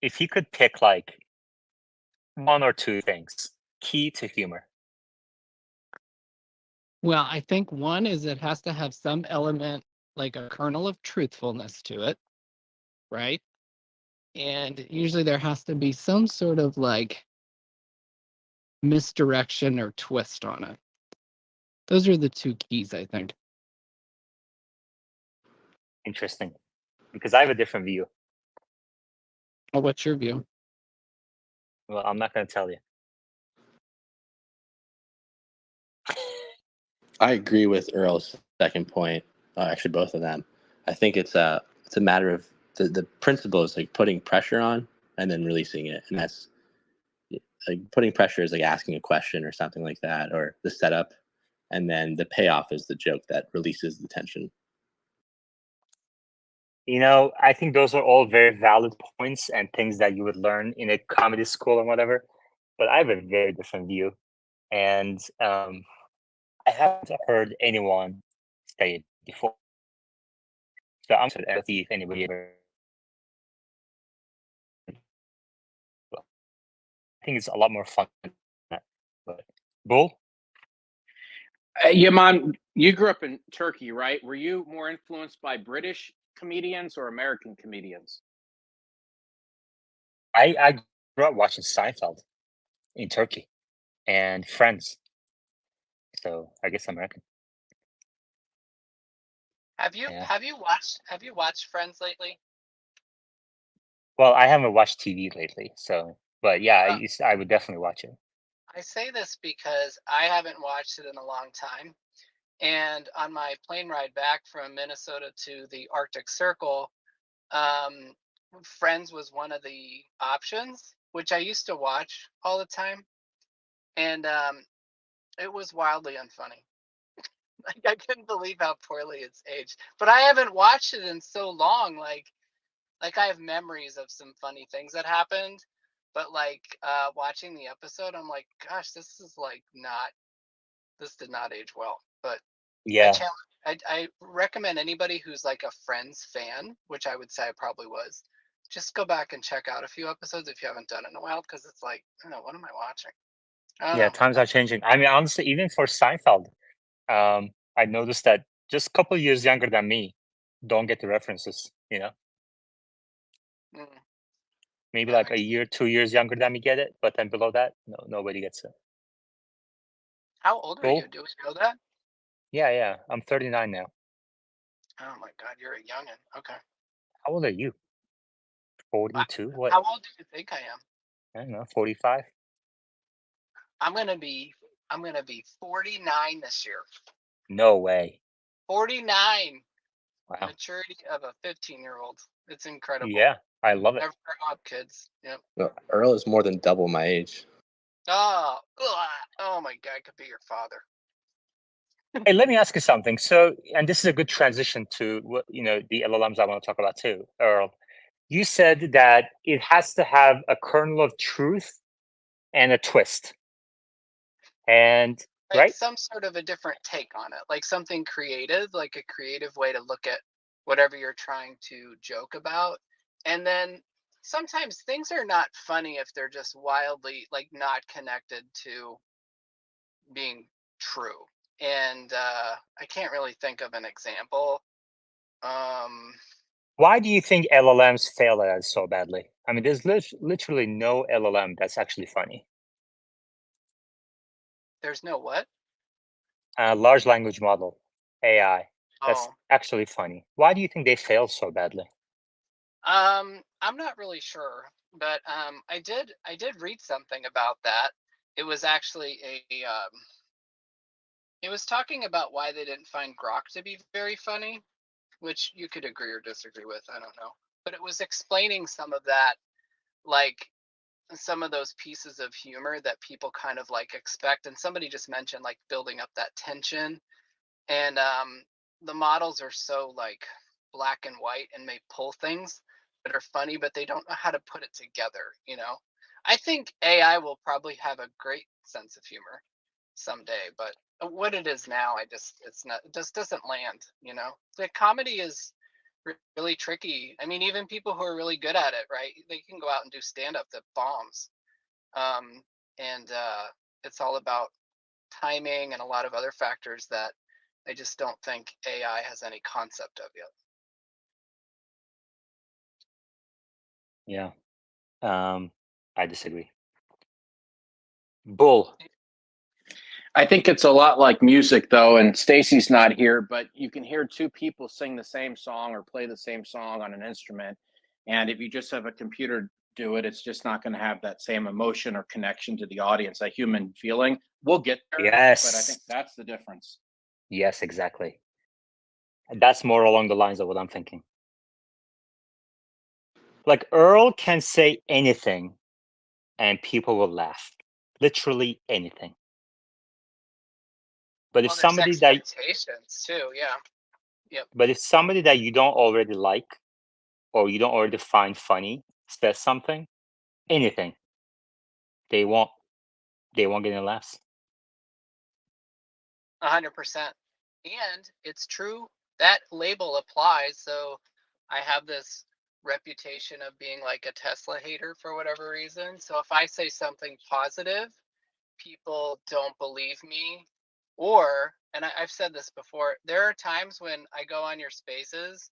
If you could pick like 1 or 2 things, key to humor.
Well, I think one is it has to have some element, like a kernel of truthfulness to it, right? And usually there has to be some sort of like misdirection or twist on it. Those are the two keys, I think.
Interesting, because I have a different view.
Well, what's your view?
Well, I'm not going to tell you.
I agree with Earl's second point. Actually, both of them. I think it's a matter of the principle is like putting pressure on and then releasing it, and that's like putting pressure is like asking a question or something like that, or the setup, and then the payoff is the joke that releases the tension.
I think those are all very valid points and things that you would learn in a comedy school or whatever. But I have a very different view, and I haven't heard anyone say it before. So I'm sure to see if anybody ever. I think it's a lot more fun than that. But Bull?
Yaman, you grew up in Turkey, right? Were you more influenced by British comedians or American comedians?
I grew up watching Seinfeld in Turkey and Friends. So I guess American.
Have you watched Friends lately?
Well, I haven't watched TV lately, so but yeah, I would definitely watch it.
I say this because I haven't watched it in a long time. And on my plane ride back from Minnesota to the Arctic Circle, Friends was one of the options, which I used to watch all the time. And it was wildly unfunny. Like, I couldn't believe how poorly it's aged. But I haven't watched it in so long. Like I have memories of some funny things that happened. But watching the episode, I'm like, gosh, this did not age well. But
Yeah.
I recommend anybody who's like a Friends fan, which I would say I probably was, just go back and check out a few episodes if you haven't done it in a while, because it's like, I don't know, what am I watching?
Yeah, times are changing. I mean, honestly, even for Seinfeld, I noticed that just a couple of years younger than me don't get the references, Maybe like a year, 2 years younger than me get it, but then below that, no, nobody gets it.
How old are you? Do we know that?
Yeah. I'm 39 now.
Oh my God, you're a youngin'. Okay.
How old are you? 42? What?
How old do you think I am?
I don't know, 45?
I'm gonna be 49 this year.
No way.
49.
Wow.
Maturity of a 15-year-old. It's incredible.
Yeah, I love it.
Never grow up, kids. Yep.
Well, Earl is more than double my age.
Oh my God, I could be your father.
Hey, let me ask you something. So, and this is a good transition to what the LLMs I want to talk about too, Earl. You said that it has to have a kernel of truth and a twist, and
like
right?
some sort of a different take on it, like something creative, like a creative way to look at whatever you're trying to joke about. And then sometimes things are not funny if they're just wildly like not connected to being true. And I can't really think of an example.
Why do you think LLMs fail at it so badly? I mean, there's literally no LLM that's actually funny.
There's no what?
Large language model, AI, that's
Oh.
actually funny. Why do you think they fail so badly?
I'm not really sure, but I did read something about that. It was actually it was talking about why they didn't find Grok to be very funny, which you could agree or disagree with, I don't know. But it was explaining some of that, like some of those pieces of humor that people kind of like expect. And somebody just mentioned like building up that tension. And the models are so like black and white and may pull things that are funny, but they don't know how to put it together. I think AI will probably have a great sense of humor someday, but what it is now, it just doesn't land. The comedy is really tricky. I mean, even people who are really good at it, right, they can go out and do stand-up that bombs. And it's all about timing and a lot of other factors that I just don't think AI has any concept of yet.
Yeah, I disagree. Bull.
I think it's a lot like music, though, and Stacy's not here, but you can hear two people sing the same song or play the same song on an instrument. And if you just have a computer do it, it's just not going to have that same emotion or connection to the audience, that human feeling. We'll get there, but I think
Yes.
that's the difference.
Yes, exactly. That's more along the lines of what I'm thinking. Like Earl can say anything and people will laugh. Literally anything. But if
Well, there's
somebody that
expectations too, yeah. Yep.
but if somebody that you don't already like or you don't already find funny says something, anything, they won't get any laughs.
100%. And it's true that label applies. So I have this reputation of being like a Tesla hater for whatever reason. So if I say something positive, people don't believe me. Or, and I've said this before, there are times when I go on your spaces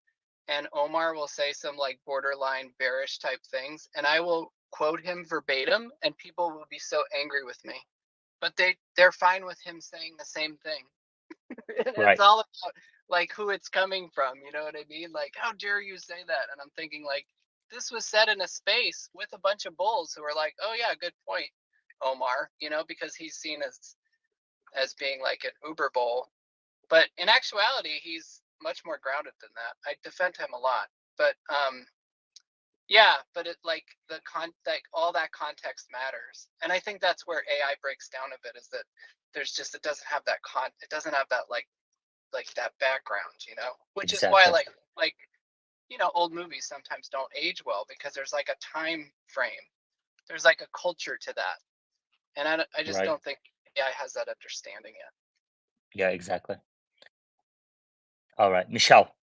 and Omar will say some like borderline bearish type things, and I will quote him verbatim, and people will be so angry with me. But they're fine with him saying the same thing.
Right.
It's all about like who it's coming from, you know what I mean? Like, how dare you say that? And I'm thinking like, this was said in a space with a bunch of bulls who are like, oh yeah, good point, Omar, you know, because he's seen as being like an uber bull. But in actuality, he's much more grounded than that. I defend him a lot. But yeah, but it like like all that context matters. And I think that's where AI breaks down a bit, is that there's just, it doesn't have that it doesn't have that like that background, you know, which is why
Exactly.
like you know, old movies sometimes don't age well, because there's like a time frame, there's like a culture to that, and I just
Right.
don't think AI has that understanding yet.
Yeah, exactly. All right, Michelle.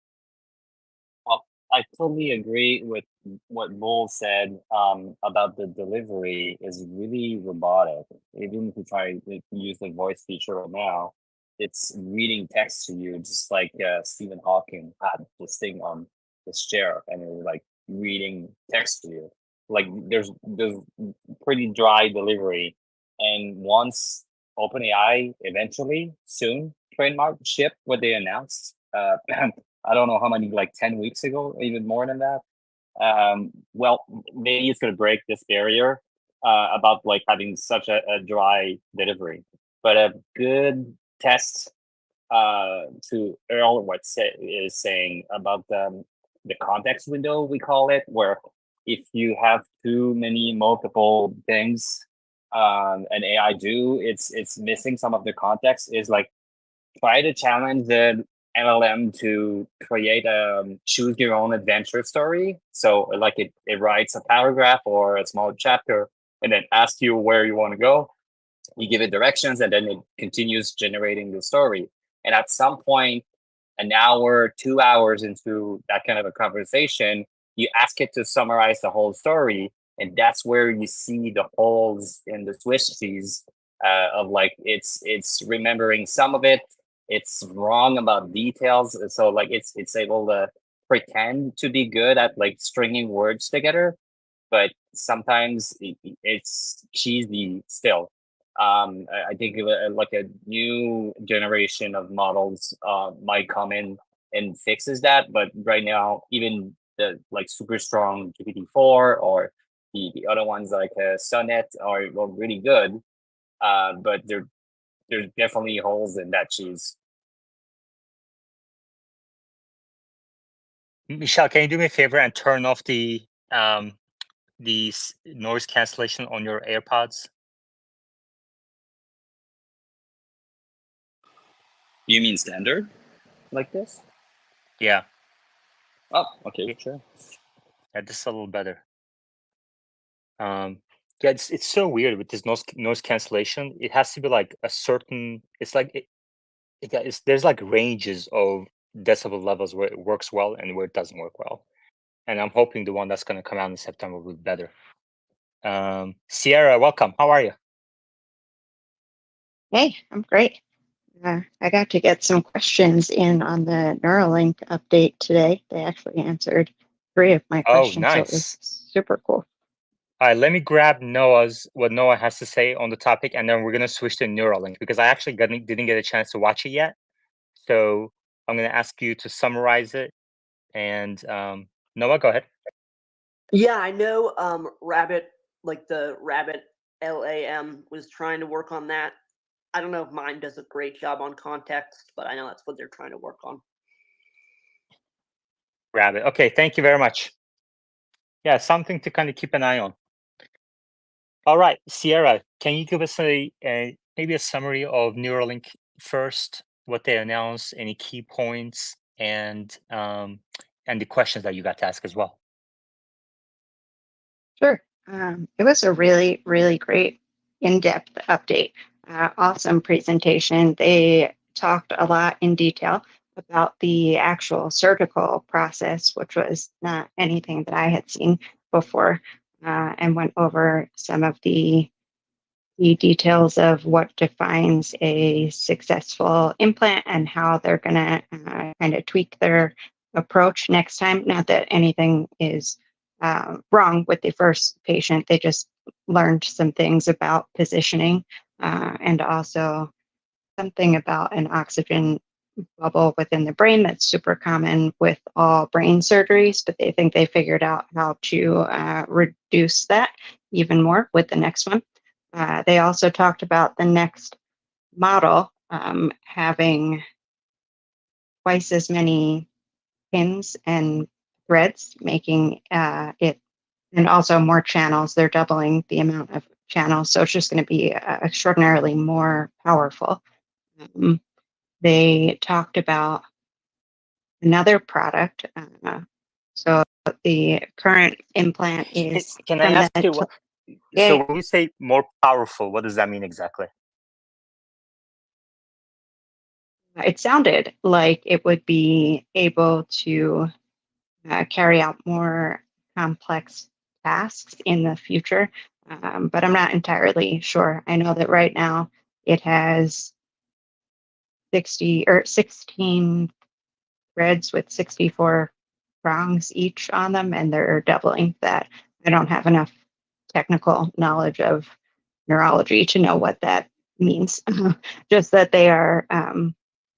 Well, I totally agree with what Bull said about the delivery is really robotic. Even if you try to use the voice feature right now, it's reading text to you, just like Stephen Hawking had this thing on his chair, and it was like reading text to you. Like there's pretty dry delivery, and once OpenAI eventually soon trademark ship what they announced. I don't know how many, like 10 weeks ago, even more than that. Well, maybe it's going to break this barrier about like having such a dry delivery. But a good test to Earl what is saying about the context window, we call it, where if you have too many multiple things an AI do, it's missing some of the context, is like try to challenge the LLM to create a choose your own adventure story. So like it writes a paragraph or a small chapter and then asks you where you want to go. You give it directions and then it continues generating the story. And at some point, an hour, 2 hours into that kind of a conversation, you ask it to summarize the whole story. And that's where you see the holes in the Swiss of like it's remembering some of it, it's wrong about details. So like it's able to pretend to be good at like stringing words together, but sometimes it's cheesy still. I think like a new generation of models might come in and fixes that. But right now, even the like super strong GPT-4 or the other ones like Sonnet are well, really good. But there's definitely holes in that cheese.
Michelle, can you do me a favor and turn off the noise cancellation on your AirPods?
You mean standard like this?
Yeah.
Oh, okay, sure.
Yeah, this is a little better. Yeah, it's so weird with this noise cancellation. It has to be like a certain. It's like there's like ranges of decibel levels where it works well and where it doesn't work well. And I'm hoping the one that's going to come out in September will be better. Sierra, welcome. How are you?
Hey, I'm great. I got to get some questions in on the Neuralink update today. They actually answered 3 of my
Oh,
questions, so it was
nice.
super cool.
All right, let me grab what Noah has to say on the topic, and then we're gonna switch to Neuralink because I actually didn't get a chance to watch it yet. So I'm gonna ask you to summarize it. And Noah, go ahead.
Yeah, I know. Rabbit, like the Rabbit LAM, was trying to work on that. I don't know if mine does a great job on context, but I know that's what they're trying to work on.
Rabbit. Okay, thank you very much. Yeah, something to kind of keep an eye on. All right, Sierra, can you give us maybe a summary of Neuralink first, what they announced, any key points, and the questions that you got to ask as well?
Sure. It was a really, really great in-depth update. Awesome presentation. They talked a lot in detail about the actual surgical process, which was not anything that I had seen before, and went over some of the details of what defines a successful implant and how they're going to kind of tweak their approach next time. Not that anything is wrong with the first patient, they just learned some things about positioning and also something about an oxygen bubble within the brain that's super common with all brain surgeries, but they think they figured out how to reduce that even more with the next one. They also talked about the next model having twice as many pins and threads, making it, and also more channels. They're doubling the amount of channels, so it's just going to be extraordinarily more powerful. They talked about another product. So the current implant is
Can I
from
ask you
the.
so when you say more powerful, what does that mean exactly?
It sounded like it would be able to carry out more complex tasks in the future, but I'm not entirely sure. I know that right now it has 60 or 16 threads with 64 prongs each on them, and they're doubling that. I don't have enough technical knowledge of neurology to know what that means, just that they are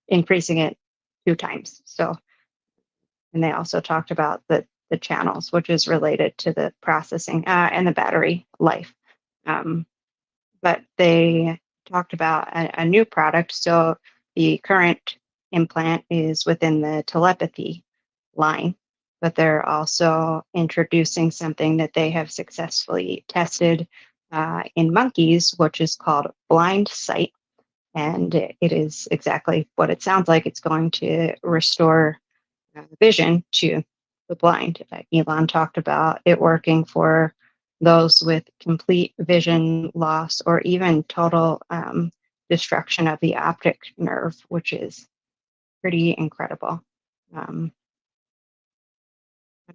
increasing it 2 times. So, and they also talked about the channels, which is related to the processing and the battery life. But they talked about a new product. So the current implant is within the telepathy line, but they're also introducing something that they have successfully tested in monkeys, which is called blind sight. And it is exactly what it sounds like. It's going to restore vision to the blind. Elon talked about it working for those with complete vision loss or even total destruction of the optic nerve, which is pretty incredible. I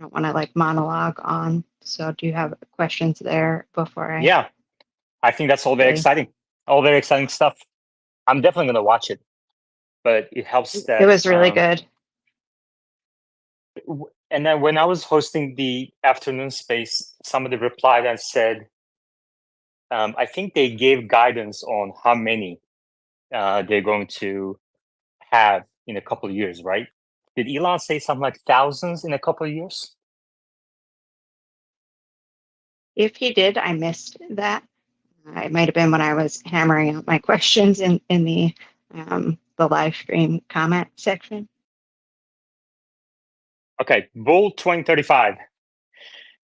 don't want to like monologue on. So, do you have questions there before I?
Yeah, I think that's all very exciting. All very exciting stuff. I'm definitely going to watch it, but it helps that
it was really good.
And then when I was hosting the afternoon space, somebody replied and said, I think they gave guidance on how many they're going to have in a couple of years, right? Did Elon say something like thousands in a couple of years?
If he did, I missed that. It might have been when I was hammering out my questions in the live stream comment section.
Okay, Bull 2035.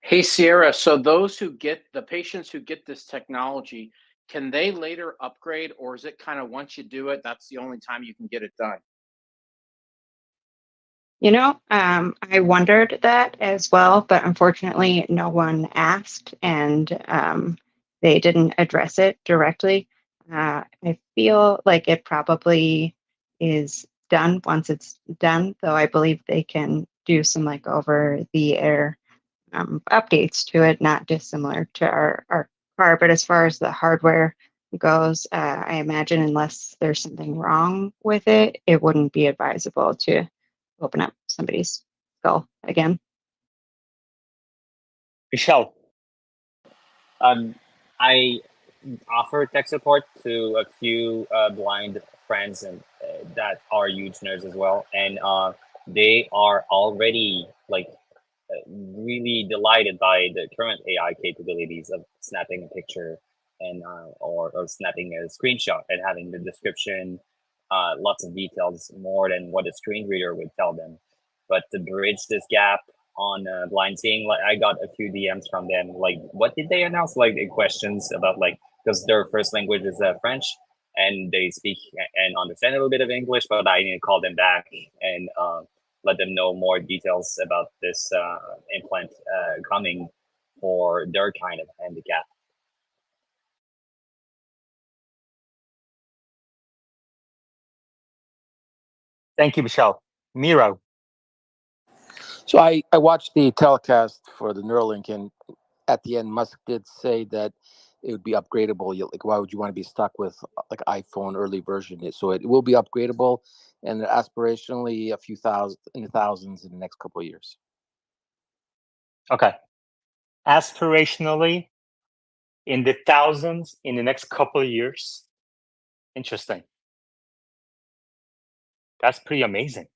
Hey, Sierra, so those who get the patients who get this technology, can they later upgrade, or is it kind of once you do it, that's the only time you can get it done?
You know, I wondered that as well, but unfortunately, no one asked and they didn't address it directly. I feel like it probably is done once it's done, though I believe they can do some like over the air updates to it, not dissimilar to our car. But as far as the hardware goes, I imagine unless there's something wrong with it, it wouldn't be advisable to open up somebody's skull again.
Michelle.
I offer tech support to a few blind friends and that are huge nerds as well, and they are already like really delighted by the current AI capabilities of snapping a picture and or snapping a screenshot and having the description, lots of details more than what a screen reader would tell them. But to bridge this gap on blind seeing, like I got a few DMs from them, like what did they announce? Like questions about like because their first language is French and they speak and understand a little bit of English, but I need to call them back and let them know more details about this implant coming for their kind of handicap.
Thank you, Michelle. Miro.
So I watched the telecast for the Neuralink, and at the end, Musk did say that it would be upgradable. Like, why would you want to be stuck with like iPhone early version? So it will be upgradable, and aspirationally, a few thousand in the thousands in the next couple of years.
Okay, aspirationally, in the thousands in the next couple of years. Interesting. That's pretty amazing.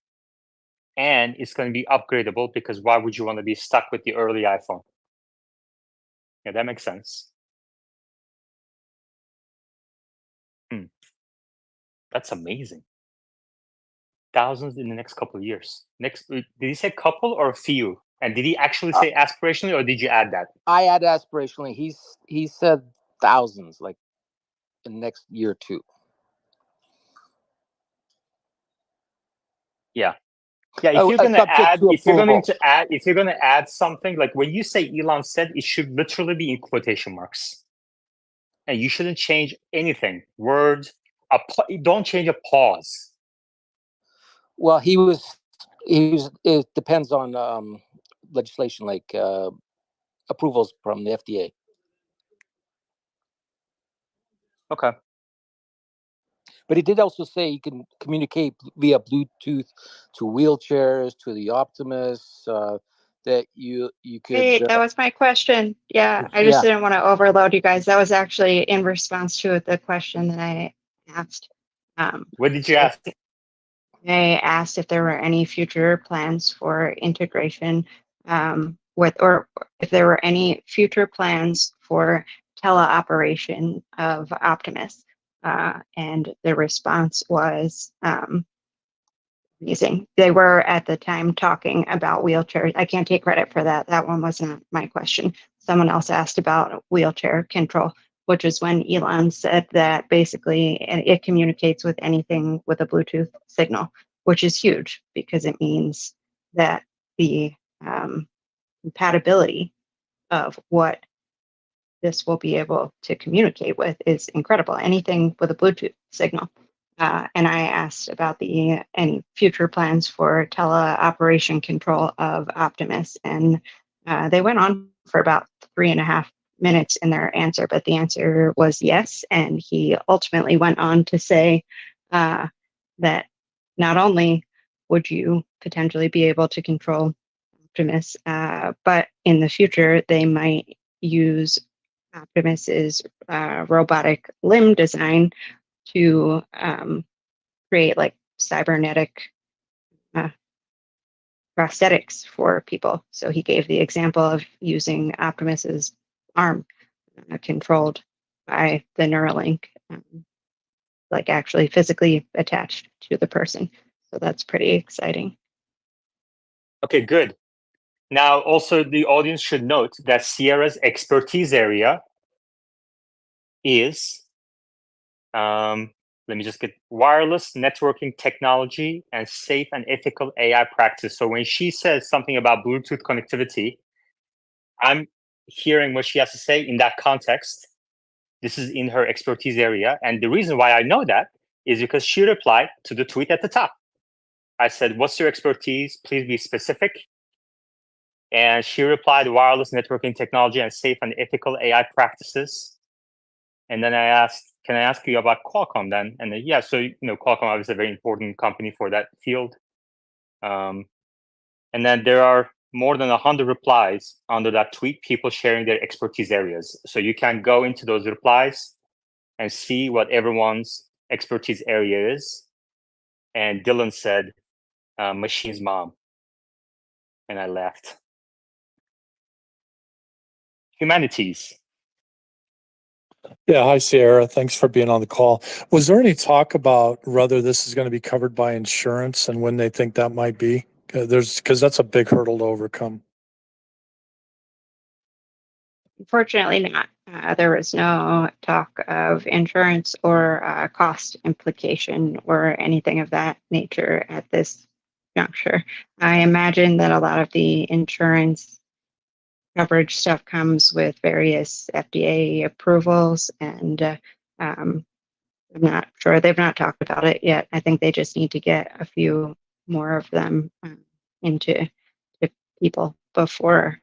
And it's going to be upgradable because why would you want to be stuck with the early iPhone? Yeah, that makes sense. That's amazing. Thousands in the next couple of years. Next, did he say couple or a few? And did he actually say aspirationally, or did you add that?
I add aspirationally. He said thousands, like in the next year or two.
Yeah. Yeah, if you're gonna add, if you're gonna add something, like when you say Elon said, it should literally be in quotation marks, and you shouldn't change anything. Words, don't change a pause.
Well, it depends on legislation, like approvals from the FDA.
Okay.
But he did also say you can communicate via Bluetooth to wheelchairs, to the Optimus. That you could.
Hey, that was my question. Yeah, I just didn't want to overload you guys. That was actually in response to the question that I asked.
What did you ask?
I asked if there were any future plans for integration with, or if there were any future plans for teleoperation of Optimus. And the response was amazing. They were at the time talking about wheelchairs. I can't take credit for that. That one wasn't my question. Someone else asked about wheelchair control, which is when Elon said that basically it communicates with anything with a Bluetooth signal, which is huge because it means that the compatibility of what this will be able to communicate with is incredible. Anything with a Bluetooth signal. And I asked about any future plans for teleoperation control of Optimus, and they went on for about 3.5 minutes in their answer, but the answer was yes. And he ultimately went on to say that not only would you potentially be able to control Optimus, but in the future they might use Optimus's robotic limb design to create like cybernetic prosthetics for people. So he gave the example of using Optimus's arm controlled by the Neuralink, like actually physically attached to the person. So that's pretty exciting.
Okay, good. Now, also the audience should note that Sierra's expertise area is, let me just get wireless networking technology and safe and ethical AI practice. So when she says something about Bluetooth connectivity, I'm hearing what she has to say in that context. This is in her expertise area. And the reason why I know that is because she replied to the tweet at the top. I said, what's your expertise? Please be specific. And she replied, wireless networking technology and safe and ethical AI practices. And then I asked, can I ask you about Qualcomm then? And then, yeah, so, Qualcomm obviously a very important company for that field. And then there are more than 100 replies under that tweet, people sharing their expertise areas. So you can go into those replies and see what everyone's expertise area is. And Dylan said, machine's mom. And I laughed. Humanities.
Yeah, hi Sierra. Thanks for being on the call. Was there any talk about whether this is going to be covered by insurance and when they think that might be? Because that's a big hurdle to overcome.
Unfortunately not. There was no talk of insurance or cost implication or anything of that nature at this juncture. I imagine that a lot of the insurance coverage stuff comes with various FDA approvals, and I'm not sure. They've not talked about it yet. I think they just need to get a few more of them into to people before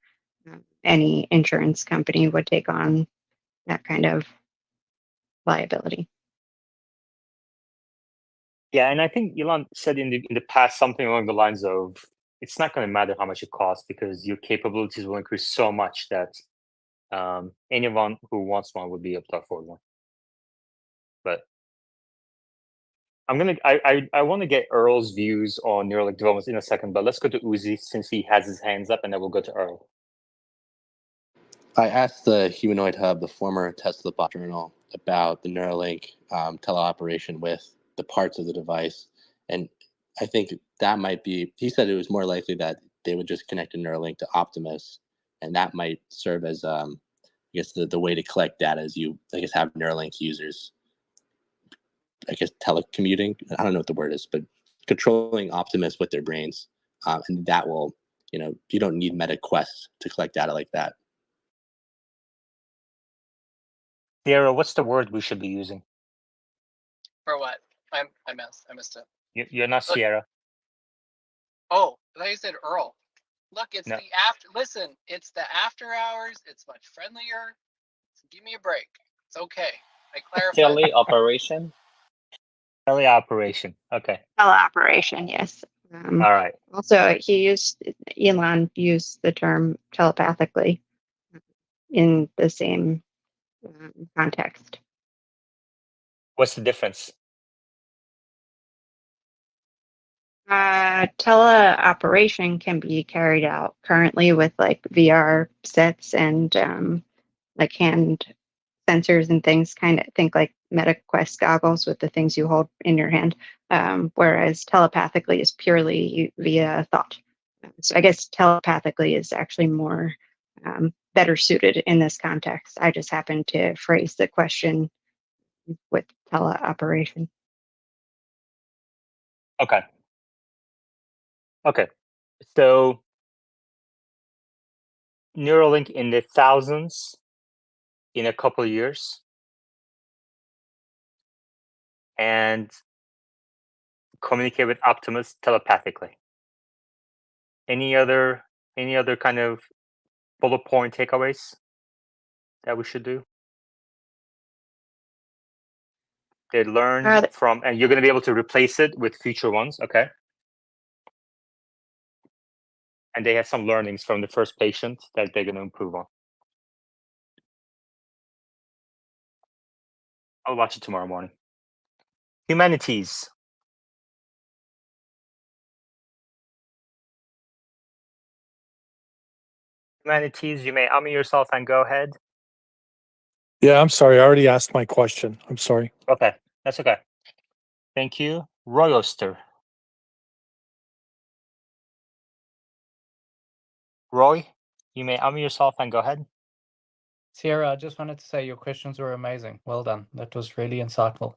any insurance company would take on that kind of liability.
Yeah, and I think Elon said in the past something along the lines of, it's not going to matter how much it costs because your capabilities will increase so much that anyone who wants one would be able to afford one. But I want to get Earl's views on Neuralink developments in a second, but let's go to Uzi since he has his hands up, and then we'll go to Earl.
I asked the Humanoid Hub, the former Tesla bot journal, about the Neuralink teleoperation with the parts of the device. And I think that might be, he said it was more likely that they would just connect a Neuralink to Optimus, and that might serve as, I guess, the way to collect data is you, I guess, have Neuralink users, I guess, telecommuting. I don't know what the word is, but controlling Optimus with their brains. And that will, you don't need Meta Quest to collect data like that.
Sierra, what's the word we should be using?
For what? I missed it.
You're not
Look.
Sierra.
Oh, I thought you said Earl. Look, it's
No.
the after. Listen, it's the after hours. It's much friendlier. So give me a break. It's okay. I clarified.
Teleoperation.
Teleoperation. Okay.
Teleoperation, yes.
All right.
Also, Elon used the term telepathically in the same context.
What's the difference?
Teleoperation can be carried out currently with like VR sets and like hand sensors and things, kind of think like Meta Quest goggles with the things you hold in your hand, whereas telepathically is purely via thought. So I guess telepathically is actually more better suited in this context. I just happened to phrase the question with teleoperation.
Okay. Okay. So Neuralink in the thousands in a couple of years, and communicate with Optimus telepathically. Any other kind of bullet point takeaways that we should do? They learned from, and you're going to be able to replace it with future ones, okay? And they have some learnings from the first patient that they're going to improve on. I'll watch it tomorrow morning. Humanities. Humanities, you may unmute yourself and go ahead.
Yeah, I'm sorry. I already asked my question. I'm sorry.
Okay, that's okay. Thank you. Royoster. Roy, you may unmute yourself and go ahead.
Sierra, I just wanted to say your questions were amazing. Well done. That was really insightful.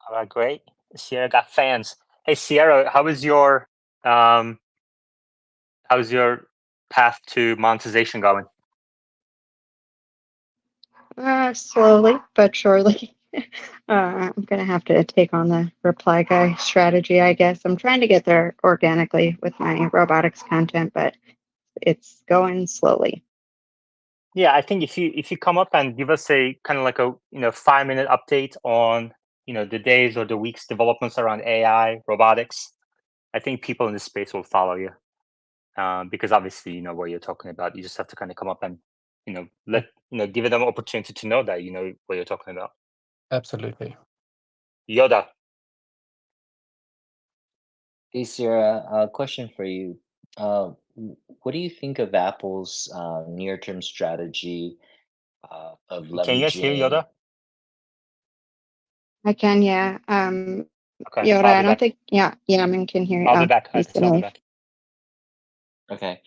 All right, great. Sierra got fans. Hey, Sierra, how is your path to monetization going?
Slowly but surely. I'm going to have to take on the reply guy strategy, I guess. I'm trying to get there organically with my robotics content, but it's going slowly.
Yeah, I think if you come up and give us a kind of like a 5-minute update on the days or the weeks developments around AI robotics, I think people in this space will follow you because obviously you know what you're talking about. You just have to kind of come up and give them an opportunity to know that you know what you're talking about.
Absolutely.
Yoda.
Hey Sarah, a question for you. What do you think of Apple's near-term strategy of
Can you guys hear
leveraging?
Yoda?
I can, yeah.
Okay,
Yoda,
I'll
I
be
don't
back.
think, yeah, Yaman can hear you.
I'll be
Oh,
back.
he's
So I'll
still
be
alive.
back.
Okay.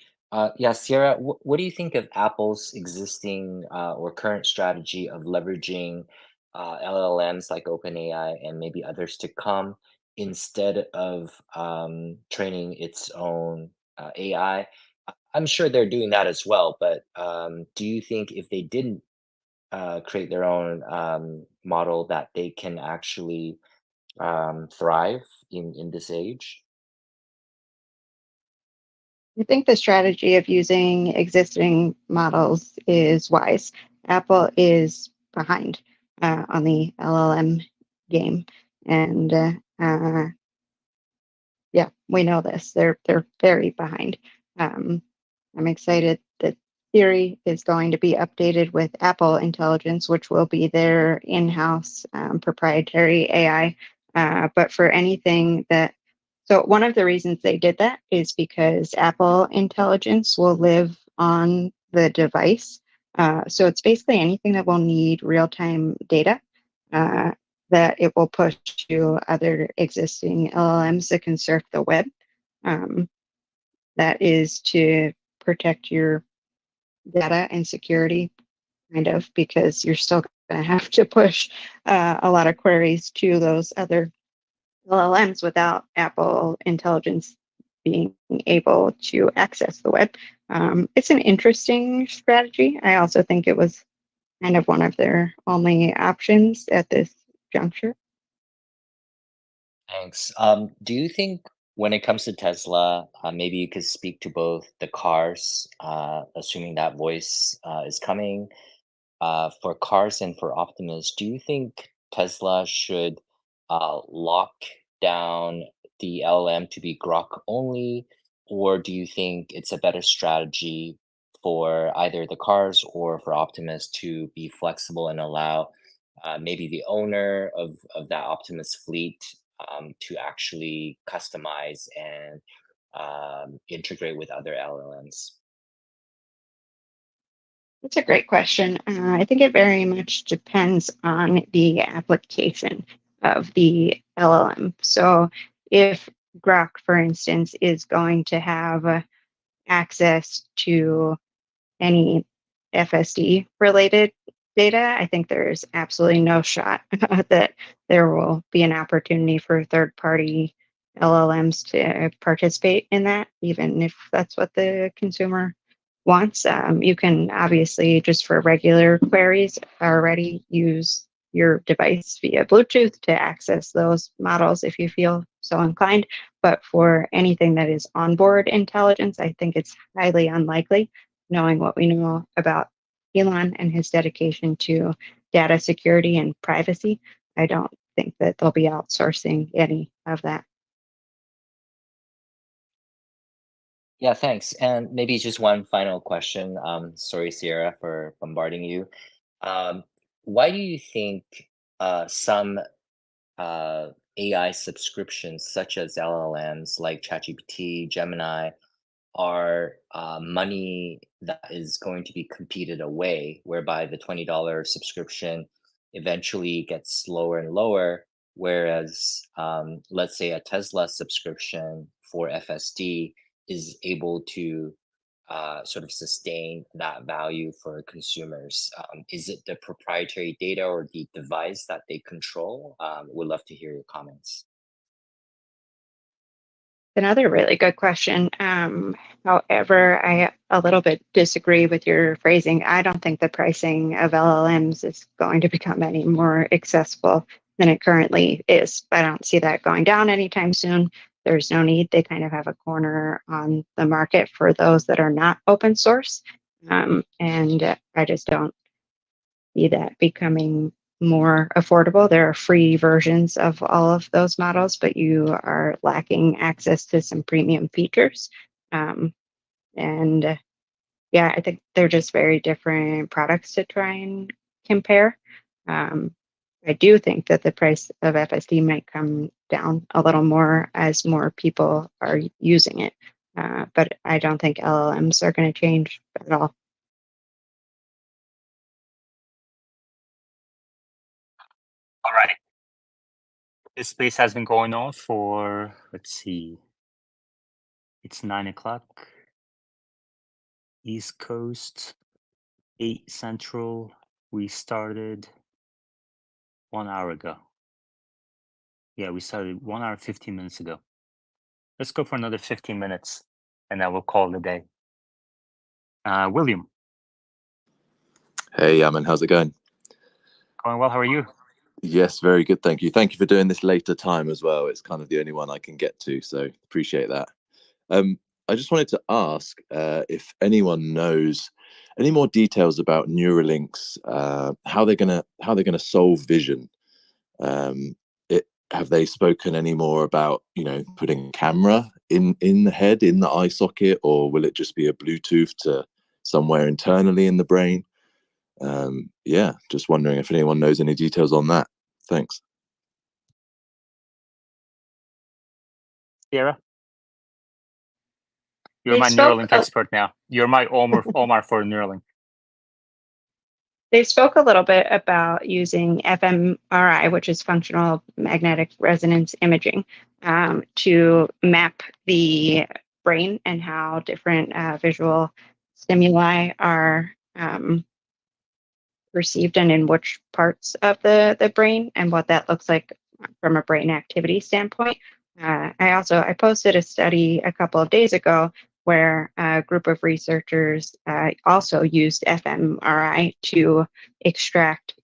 Yeah, Sierra, what do you think of Apple's existing or current strategy of leveraging LLMs like OpenAI and maybe others to come instead of training its own AI? I'm sure they're doing that as well, but do you think if they didn't create their own model that they can actually thrive in this age?
I think the strategy of using existing models is wise. Apple is behind on the LLM game, and yeah, we know this. They're very behind. Um, I'm excited that Siri is going to be updated with Apple Intelligence, which will be their in-house proprietary AI. But for anything that, so one of the reasons they did that is because Apple Intelligence will live on the device. So it's basically anything that will need real-time data. That it will push to other existing LLMs that can surf the web. Um, that is to protect your data and security, kind of, because you're still going to have to push a lot of queries to those other LLMs without Apple Intelligence being able to access the web. It's an interesting strategy. I also think it was kind of one of their only options at this juncture.
Thanks. Do you think when it comes to Tesla, maybe you could speak to both the cars, assuming that voice is coming, for cars and for Optimus, do you think Tesla should lock down the LM to be Grok only, or do you think it's a better strategy for either the cars or for Optimus to be flexible and allow maybe the owner of that Optimus fleet to actually customize and integrate with other LLMs?
That's a great question. I think it very much depends on the application of the LLM. So, if Grok, for instance, is going to have access to any FSD related data, I think there's absolutely no shot that there will be an opportunity for third party LLMs to participate in that, even if that's what the consumer wants. You can obviously, just for regular queries, already use your device via Bluetooth to access those models if you feel so inclined. But for anything that is onboard intelligence, I think it's highly unlikely, knowing what we know about Elon and his dedication to data security and privacy. I don't think that they'll be outsourcing any of that.
Yeah, thanks. And maybe just one final question. Sorry, Sierra, for bombarding you. Um, why do you think some AI subscriptions, such as LLMs like ChatGPT, Gemini, are money that is going to be competed away, whereby the $20 subscription eventually gets lower and lower, whereas let's say a Tesla subscription for FSD is able to sort of sustain that value for consumers. Is it the proprietary data or the device that they control? Would love to hear your comments.
Another really good question. However, I a little bit disagree with your phrasing. I don't think the pricing of LLMs is going to become any more accessible than it currently is. I don't see that going down anytime soon. There's no need. They kind of have a corner on the market for those that are not open source. And I just don't see that becoming more affordable. There are free versions of all of those models, but you are lacking access to some premium features. And yeah, I think they're just very different products to try and compare. I do think that the price of FSD might come down a little more as more people are using it. But I don't think LLMs are going to change at all.
All right. This space has been going on for, let's see, it's 9 o'clock. East Coast, 8 Central. We started 1 hour ago. Yeah, we started 1 hour, 15 minutes ago. Let's go for another 15 minutes and then we'll call it a day. William.
Hey, Yaman, how's it going?
Going well, how are you?
Yes, very good, thank you. Thank you for doing this later time as well. It's kind of the only one I can get to, so appreciate that. I just wanted to ask if anyone knows any more details about Neuralink's how they're gonna solve vision. Have they spoken any more about putting a camera in the head, in the eye socket, or will it just be a Bluetooth to somewhere internally in the brain? Yeah, just wondering if anyone knows any details on that. Thanks.
Sierra? You're my Neuralink expert now. You're my Omar for Neuralink.
They spoke a little bit about using fMRI, which is functional magnetic resonance imaging, to map the brain and how different visual stimuli are perceived and in which parts of the brain and what that looks like from a brain activity standpoint. I posted a study a couple of days ago where a group of researchers also used fMRI to extract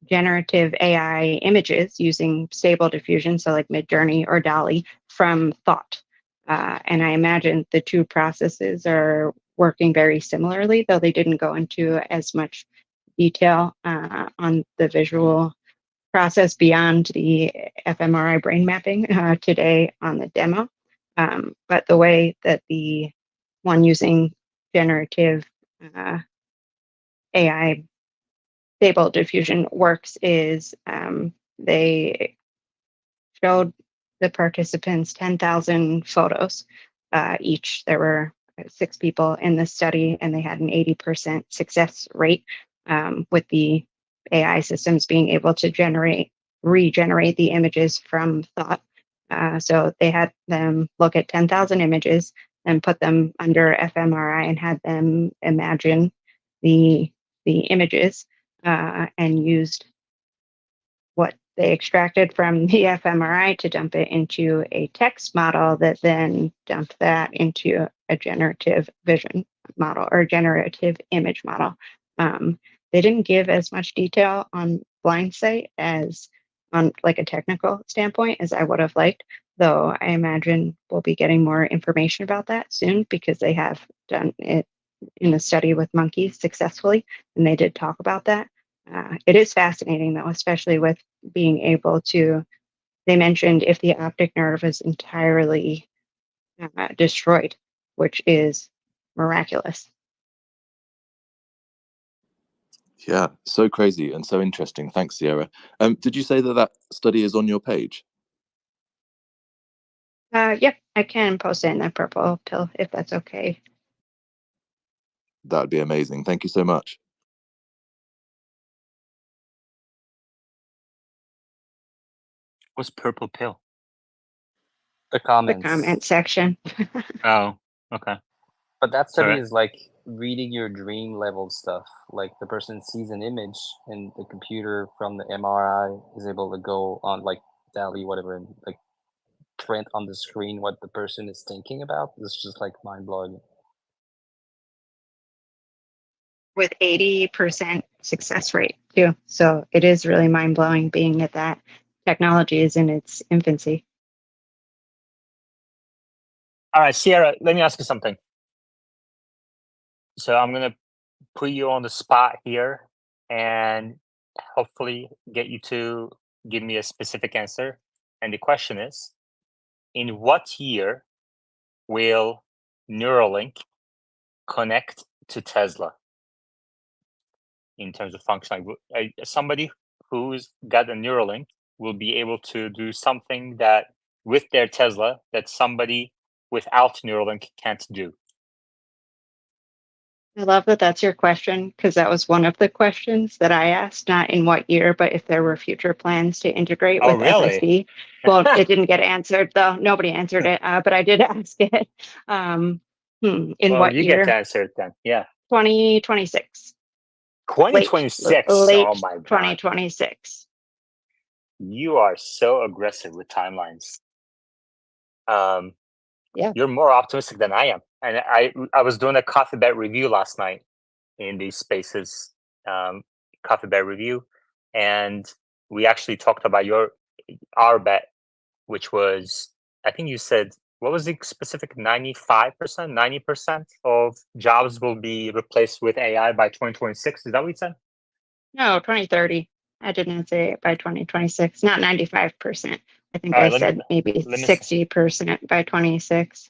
generative AI images using stable diffusion, so like Midjourney or DALL-E, from thought. And I imagine the two processes are working very similarly, though they didn't go into as much detail on the visual process beyond the fMRI brain mapping today on the demo. But the way that the one using generative AI stable diffusion works is they showed the participants 10,000 photos each. There were 6 people in the study, and they had an 80% success rate with the AI systems being able to regenerate the images from thought. So they had them look at 10,000 images and put them under fMRI and had them imagine the images and used what they extracted from the fMRI to dump it into a text model that then dumped that into a generative vision model or generative image model. They didn't give as much detail on blind sight as on like a technical standpoint as I would have liked, though I imagine we'll be getting more information about that soon because they have done it in a study with monkeys successfully, and they did talk about that. It is fascinating, though, especially with being able to. They mentioned if the optic nerve is entirely destroyed, which is miraculous.
Yeah, so crazy and so interesting. Thanks, Sierra. Did you say that study is on your page?
Yep, I can post it in the purple pill if that's okay.
That would be amazing. Thank you so much.
What's purple pill?
The comments.
The comment section.
Oh, okay.
But that study
Sorry.
is like reading your dream level stuff. Like the person sees an image and the computer from the MRI is able to go on like DALL-E, whatever, and like print on the screen what the person is thinking about. It's just like mind blowing.
With 80% success rate too. So it is really mind blowing being that technology is in its infancy.
All right, Sierra, let me ask you something. So I'm going to put you on the spot here, and hopefully get you to give me a specific answer. And the question is, in what year will Neuralink connect to Tesla in terms of functionality? Somebody who's got a Neuralink will be able to do something that with their Tesla that somebody without Neuralink can't do.
I love that that's your question, because that was one of the questions that I asked, not in what year, but if there were future plans to integrate with
really?
FSD. Well, it didn't get answered, though. Nobody answered it, but I did ask it. In
well,
what
you
year?
get to answer it then. Yeah.
2026.
2026.
Late
Oh my God.
2026.
You are so aggressive with timelines.
Yeah.
You're more optimistic than I am. And I was doing a coffee bet review last night in these spaces, coffee bet review, and we actually talked about our bet, which was, I think you said, what was the specific? 95%, 90% of jobs will be replaced with AI by 2026. Is that what you said?
No, 2030. I did not say it by 2026, not 95%. I think
All
I
right,
said maybe
let me
60% by 26.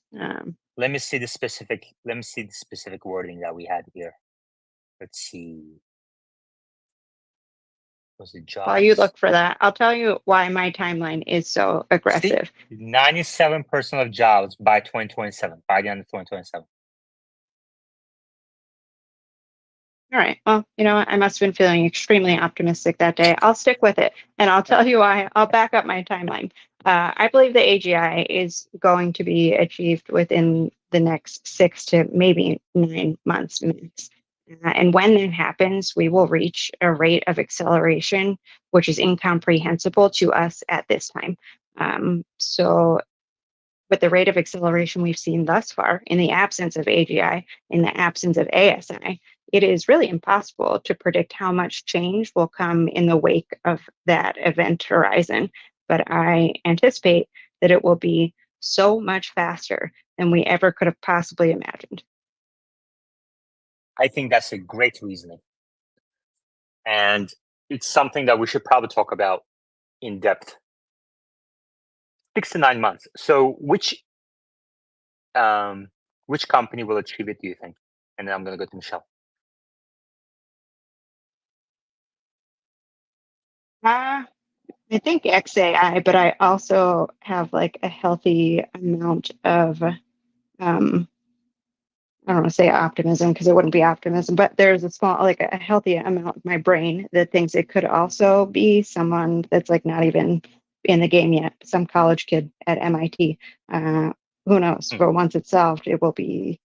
let me see the specific wording that we had here. Let's see. Was it jobs?
While you look for that, I'll tell you why my timeline is so aggressive.
97% of jobs by 2027, by the end of 2027.
All right. Well, you know what? I must have been feeling extremely optimistic that day. I'll stick with it, and I'll tell you why. I'll back up my timeline. I believe the AGI is going to be achieved within the next 6 to maybe 9 months max. And when that happens, we will reach a rate of acceleration which is incomprehensible to us at this time. So with the rate of acceleration we've seen thus far in the absence of AGI, in the absence of ASI, it is really impossible to predict how much change will come in the wake of that event horizon. But I anticipate that it will be so much faster than we ever could have possibly imagined.
I think that's a great reasoning. And it's something that we should probably talk about in depth. 6 to 9 months. So which company will achieve it, do you think? And then I'm going to go to Michelle.
I think XAI, but I also have like a healthy amount of I don't want to say optimism because it wouldn't be optimism, but there's a small, like a healthy amount of my brain that thinks it could also be someone that's like not even in the game yet, some college kid at MIT. Who knows? But once it's solved, it will be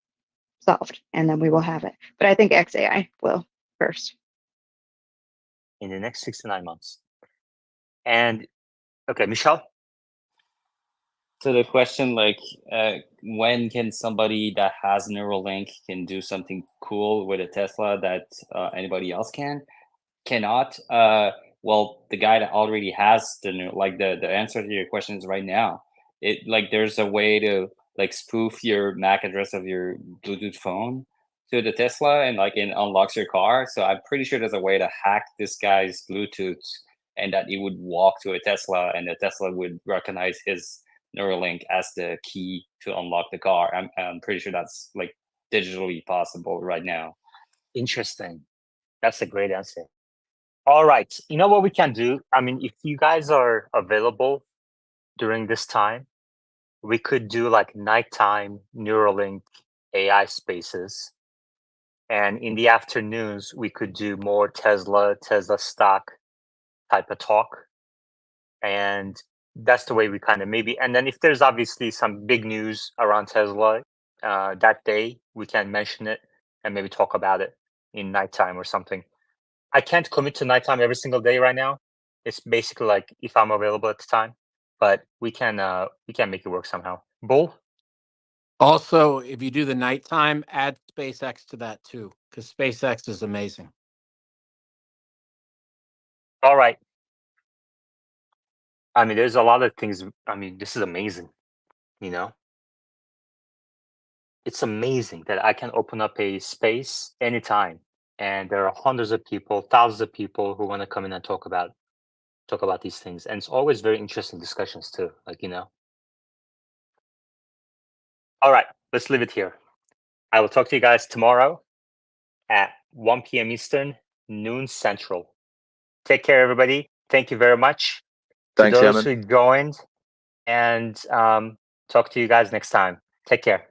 solved and then we will have it. But I think XAI will first.
In the next 6 to 9 months. And okay, Michelle?
So the question, like, when can somebody that has Neuralink can do something cool with a Tesla that anybody else cannot? Well, the guy that already has the answer to your question is right now. It like there's a way to like spoof your MAC address of your Bluetooth phone to the Tesla and like it unlocks your car. So I'm pretty sure there's a way to hack this guy's Bluetooth and that he would walk to a Tesla and the Tesla would recognize his Neuralink as the key to unlock the car. I'm pretty sure that's like digitally possible right now.
Interesting. That's a great answer. All right. You know what we can do? I mean, if you guys are available during this time, we could do like nighttime Neuralink AI spaces. And in the afternoons, we could do more Tesla stock type of talk. And that's the way we kind of maybe. And then if there's obviously some big news around Tesla that day, we can mention it and maybe talk about it in nighttime or something. I can't commit to nighttime every single day right now. It's basically like if I'm available at the time, but we can make it work somehow. Bull?
Also, if you do the nighttime, add SpaceX to that too, because SpaceX is amazing.
All right. I mean, there's a lot of things. I mean, this is amazing. You know, it's amazing that I can open up a space anytime and there are hundreds of people, thousands of people who want to come in and talk about these things, and it's always very interesting discussions too. Like, you know. All right, let's leave it here. I will talk to you guys tomorrow at 1 p.m. Eastern, noon Central. Take care, everybody. Thank you very much to
Thanks,
those
Yaman.
who joined, and talk to you guys next time. Take care.